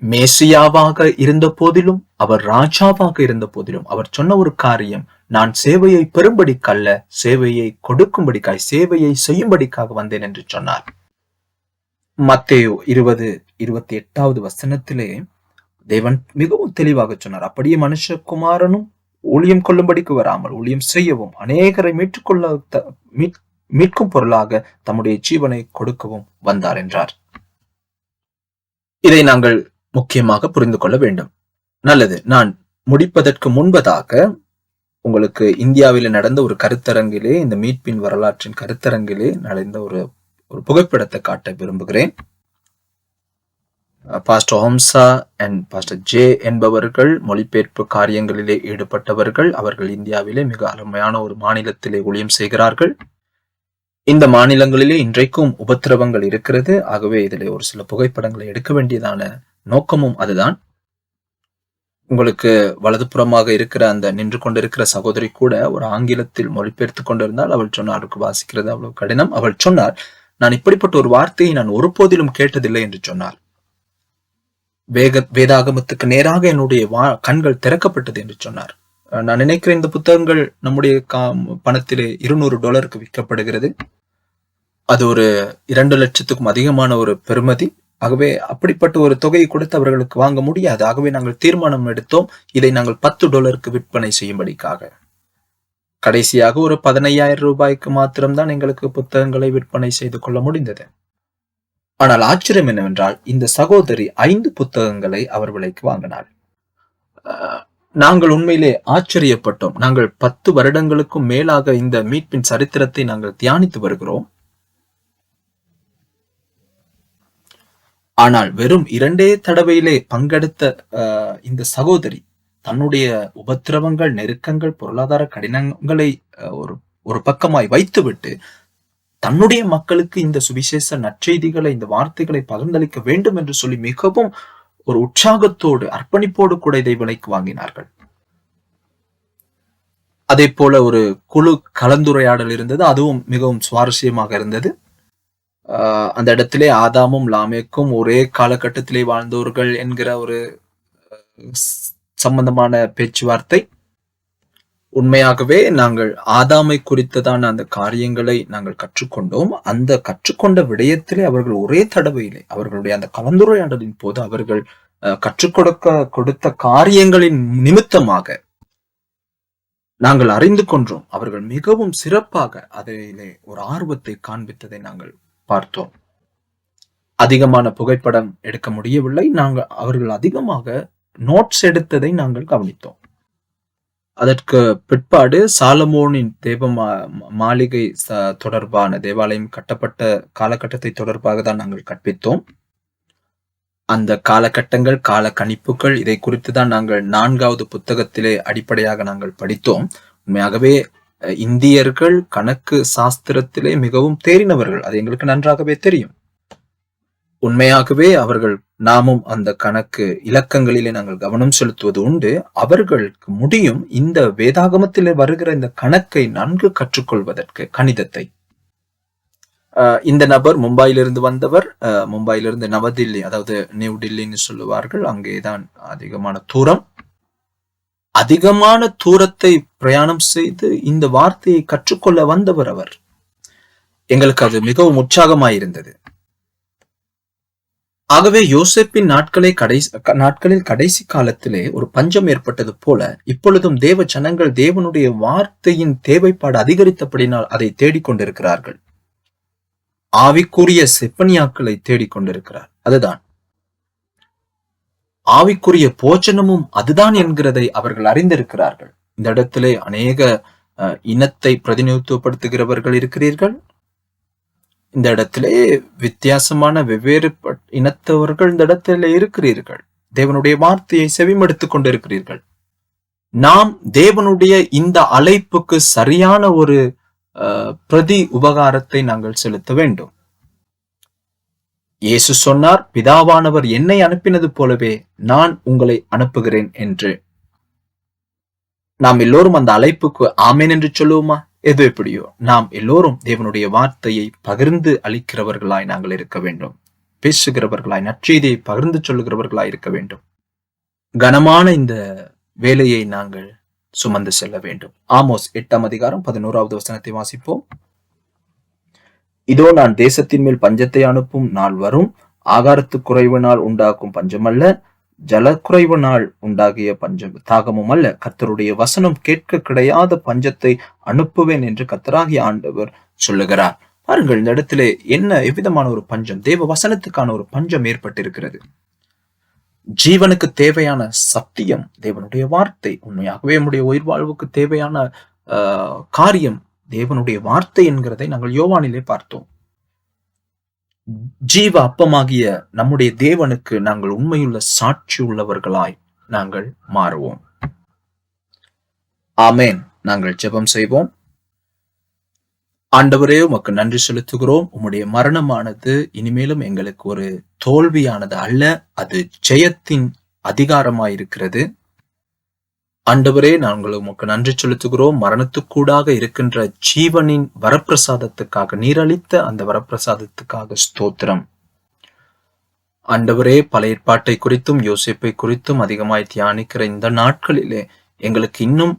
மேசியாவாக இருந்த போதிலும், அவர் ராஜாவாக இருந்த போதிலும், அவர் சொன்ன ஒரு காரியம், நான் சேவையை பெறும்படிக்கல்ல, சேவையை கொடுக்கும்படிக்காய், சேவையை செய்யும்படிக்காக வந்தேன் என்று சொன்னார். மத்தேயு 20:28 தேவன் மிகவும் தெளிவாக சொன்னார், அப்படியே மனுஷகுமாரனும் ஊழியம் கொள்ளும்படிக்கு வராமல் ஊழியம் செய்யவும், அநேகரை மீட்கும் பொருளாக தம்முடைய ஜீவனை கொடுக்கவும் வந்தார் என்றார். இதை நாங்கள் முக்கியமாக புரிந்து கொள்ள வேண்டும். நல்லது, நான் முடிப்பதற்கு முன்பதாக உங்களுக்கு இந்தியாவில் நடந்த ஒரு கருத்தரங்கிலே, இந்த மீட்பின் வரலாற்றின் கருத்தரங்கிலே நடந்த ஒரு புகைப்படத்தை காட்ட விரும்புகிறேன். பாஸ்டர் ஹோம்சா அண்ட் பாஸ்டர் ஜே என்பவர்கள் மொழிபெயர்ப்பு காரியங்களிலே ஈடுபட்டவர்கள். அவர்கள் இந்தியாவிலே மிக அருமையான ஒரு மாநிலத்திலே ஊழியம் செய்கிறார்கள். இந்த மாநிலங்களிலே இன்றைக்கும் உபத்திரவங்கள் இருக்கிறது. ஆகவே இதிலே ஒரு சில புகைப்படங்களை எடுக்க வேண்டியதான நோக்கமும் அதுதான். உங்களுக்கு வலதுபுறமாக இருக்கிற அந்த நின்று கொண்டிருக்கிற சகோதரி கூட ஒரு ஆங்கிலத்தில் மொழிபெயர்த்து கொண்டிருந்தால், அவள் சொன்னார், அவருக்கு வாசிக்கிறது அவ்வளவு கடினம். அவள் சொன்னார், நான் இப்படிப்பட்ட ஒரு வார்த்தையை நான் ஒருபோதிலும் கேட்டதில்லை என்று சொன்னார். வேதாகமத்துக்கு நேராக என்னுடைய கண்கள் திறக்கப்பட்டது என்று சொன்னார். நான் நினைக்கிறேன் இந்த புத்தகங்கள் நம்முடைய பணத்திலே $200 விற்கப்படுகிறது. அது ஒரு 2 லட்சத்துக்கும் அதிகமான ஒரு பெறுமதி. ஆகவே அப்படிப்பட்ட ஒரு தொகையை கொடுத்து அவர்களுக்கு வாங்க முடியாது. ஆகவே நாங்கள் தீர்மானம் எடுத்தோம், இதை நாங்கள் $10 விற்பனை செய்யும்படிக்காக. கடைசியாக ஒரு $15,000 மாத்திரம்தான் எங்களுக்கு புத்தகங்களை விற்பனை செய்து கொள்ள முடிந்தது. ஆனால் ஆச்சரியம் என்னவென்றால், இந்த சகோதரி 5 புத்தகங்களை அவர் விலைக்கு வாங்கினார். நாங்கள் உண்மையிலே ஆச்சரியப்பட்டோம். நாங்கள் 10 வருடங்களுக்கும் மேலாக இந்த மீட்பின் சரித்திரத்தை நாங்கள் தியானித்து வருகிறோம். ஆனால் வெறும் 2 தடவையிலே பங்கெடுத்த இந்த சகோதரி தன்னுடைய உபத்திரவங்கள், நெருக்கங்கள், பொருளாதார கடினங்களை ஒரு பக்கமாய் வைத்துவிட்டு தன்னுடைய மக்களுக்கு இந்த சுவிசேஷ நற்செய்திகளை, இந்த வார்த்தைகளை பகிர்ந்தளிக்க வேண்டும் என்று சொல்லி மிகவும் ஒரு உற்சாகத்தோடு, அர்ப்பணிப்போடு கூட இதை விலைக்கு வாங்கினார்கள். அதே போல ஒரு குழு கலந்துரையாடல் இருந்தது. அதுவும் மிகவும் சுவாரஸ்யமாக இருந்தது. அந்த இடத்திலே ஆதாமும் லாமேக்கும் ஒரே காலகட்டத்திலே வாழ்ந்தவர்கள் என்கிற ஒரு சம்பந்தமான பேச்சுவார்த்தை. உண்மையாகவே நாங்கள் ஆதாமை குறித்ததான அந்த காரியங்களை நாங்கள் கற்றுக்கொண்டோம். அந்த கற்றுக்கொண்ட விடயத்திலே அவர்கள் ஒரே தடவையிலே அவர்களுடைய அந்த கலந்துரையாடலின் போது அவர்கள் கற்றுக் கொடுத்த காரியங்களின் நிமித்தமாக நாங்கள் அறிந்து கொண்டோம். அவர்கள் மிகவும் சிறப்பாக அதிலே ஒரு ஆர்வத்தை காண்பித்ததை நாங்கள் பார்த்தோம். அதிகமான புகைப்படம் எடுக்க முடியவில்லை. அவர்கள் அதிகமாக நோட்ஸ் எடுத்ததை நாங்கள் கவனித்தோம். அதற்கு பிற்பாடு சாலமோனின் மாளிகை தொடர்பான தேவாலயம் கட்டப்பட்ட காலகட்டத்தை தொடர்பாக தான் நாங்கள் கற்பித்தோம். அந்த காலகட்டங்கள், கால கணிப்புகள், இதை குறித்து தான் நாங்கள் 4வது புத்தகத்திலே அடிப்படையாக நாங்கள் படித்தோம். உண்மையாகவே இந்தியர்கள் கணக்கு சாஸ்திரத்திலே மிகவும் தேறினவர்கள், அது எங்களுக்கு நன்றாகவே தெரியும். உண்மையாகவே நாமும் அந்த கணக்கு இலக்கங்களிலே நாங்கள் கவனம் செலுத்துவது உண்டு. அவர்களுக்கு முடியும் இந்த வேதாகமத்திலே வருகிற இந்த கணக்கை நன்கு கற்றுக்கொள்வதற்கு, கணிதத்தை. இந்த நபர் மும்பையிலிருந்து வந்தவர். மும்பையிலிருந்து நவதில்லி, அதாவது நியூ டில்லின்னு சொல்லுவார்கள், அங்கேதான் அதிகமான தூரத்தை பிரயாணம் செய்து இந்த வார்த்தையை கற்றுக்கொள்ள வந்தவர் அவர். எங்களுக்கு அது மிகவும் உற்சாகமாயிருந்தது. ஆகவே யோசேப்பின் நாட்களில் கடைசி காலத்திலே ஒரு பஞ்சம் ஏற்பட்டது போல இப்பொழுதும் தேவ ஜனங்கள் தேவனுடைய வார்த்தையின் தேவைப்பாடு அதிகரித்தபடினால் அதை தேடிக்கொண்டிருக்கிறார்கள். ஆவிக்குரிய செப்பனியாக்களை தேடிக்கொண்டிருக்கிறார். அதுதான் ஆவிக்குரிய போச்சனமும் அதுதான் என்கிறதை அவர்கள் அறிந்திருக்கிறார்கள். இந்த இடத்திலே அநேக இனத்தை பிரதிநிதித்துவப்படுத்துகிறவர்கள் இருக்கிறீர்கள். இந்த இடத்திலே வித்தியாசமான வெவ்வேறு இனத்தவர்கள் இந்த இடத்திலே இருக்கிறீர்கள். தேவனுடைய வார்த்தையை செவிமடுத்துக் கொண்டிருக்கிறீர்கள். நாம் தேவனுடைய இந்த அழைப்புக்கு சரியான ஒரு பிரதி உபகாரத்தை நாங்கள் செலுத்த வேண்டும். இயேசு சொன்னார், பிதாவானவர் என்னை அனுப்பினது போலவே நான் உங்களை அனுப்புகிறேன் என்று. நாம் எல்லோரும் அந்த அழைப்புக்கு ஆமேன் என்று சொல்லுவோமா? எது எப்படியோ நாம் எல்லோரும் தேவனுடைய வார்த்தையை பகிர்ந்து அளிக்கிறவர்களாய் நாங்கள் இருக்க வேண்டும். பேசுகிறவர்களாய், நற்செய்தியை பகிர்ந்து சொல்லுகிறவர்களாய் இருக்க வேண்டும். கனமான இந்த வேலையை நாங்கள் சுமந்து செல்ல வேண்டும். ஆமோஸ் 8ஆம் அதிகாரம் 11வது வசனத்தை வாசிப்போம். இதோ நான் தேசத்தின் மேல் பஞ்சத்தை அனுப்பும் நாள் வரும். ஆகாரத்து குறைவினால் உண்டாக்கும் பஞ்சமல்ல, ஜலக்குறைவினால் உண்டாகிய பஞ்சம் தாகமும் அல்ல. கர்த்தருடைய வசனம் கேட்க கிடையாத பஞ்சத்தை அனுப்புவேன் என்று கர்த்தராகிய ஆண்டவர் சொல்லுகிறார். பாருங்கள், இந்த இடத்திலே எவ்விதமான ஒரு பஞ்சம், தேவ வசனத்துக்கான ஒரு பஞ்சம் ஏற்பட்டிருக்கிறது. ஜீவனுக்கு தேவையான சத்தியம் தேவனுடைய வார்த்தை. உண்மையாகவே நம்முடைய உயிர் வாழ்வுக்கு தேவையான காரியம் தேவனுடைய வார்த்தை என்கிறதை நாங்கள் யோவானிலே பார்த்தோம். ஜீவ அப்பமாகிய நம்முடைய தேவனுக்கு நாங்கள் உண்மையுள்ள சாட்சி உள்ளவர்களாய் நாங்கள் மாறுவோம். ஆமேன். நாங்கள் ஜெபம் செய்வோம். ஆண்டவரே, உமக்கு நன்றி செலுத்துகிறோம். உம்முடைய மரணமானது இனிமேலும் எங்களுக்கு ஒரு தோல்வியானது அல்ல, அது ஜெயத்தின் அதிகாரமாயிருக்கிறது. ஆண்டவரே, நாங்கள் உமக்கு நன்றி செலுத்துகிறோம். மரணத்துக்கூடாக இருக்கின்ற ஜீவனின் வரப்பிரசாதத்துக்காக, நீரளித்த அந்த வரப்பிரசாதத்துக்காக ஸ்தோத்திரம். ஆண்டவரே, பழைய ஏற்பாட்டை குறித்தும் யோசேப்பை குறித்தும் அதிகமாய் தியானிக்கிற இந்த நாட்களிலே எங்களுக்கு இன்னும்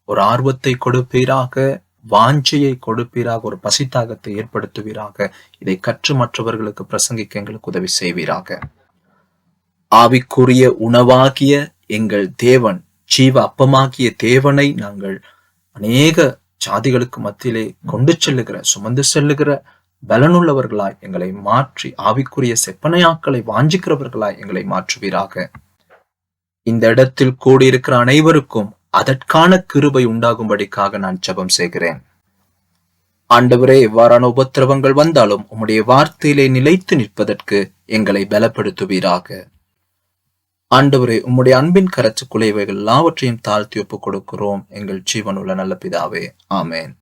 ஒரு ஆர்வத்தை கொடுப்பீராக, வாஞ்சையை கொடுப்பீராக, ஒரு பசித்தாகத்தை ஏற்படுத்துவீராக. இதை கற்று மற்றவர்களுக்கு பிரசங்கிக்க எங்களுக்கு உதவி செய்வீராக. ஆவிக்குரிய உணவாகிய எங்கள் தேவன், ஜீவ அப்பமாகிய தேவனை நாங்கள் அநேக ஜாதிகளுக்கு மத்தியிலே கொண்டு செல்லுகிற, சுமந்து செல்லுகிற பலனுள்ளவர்களாய் எங்களை மாற்றி, ஆவிக்குரிய செப்பனையாக்களை வாஞ்சிக்கிறவர்களாய் எங்களை மாற்றுவீராக. இந்த இடத்தில் கூடியிருக்கிற அனைவருக்கும் அதற்கான கிருபை உண்டாகும்படிக்காக நான் ஜெபம் செய்கிறேன். ஆண்டவரே, எவ்வாறான உபத்திரவங்கள் வந்தாலும் உம்முடைய வார்த்தையிலே நிலைத்து நிற்பதற்கு எங்களை பலப்படுத்துவீராக. ஆண்டவரே, உம்முடைய அன்பின் கரத்துக்குள்ளே இவைகள் எல்லாவற்றையும் தாழ்த்தி ஒப்புக் கொடுக்கிறோம் எங்கள் ஜீவனுள்ள நல்ல பிதாவே. ஆமேன்.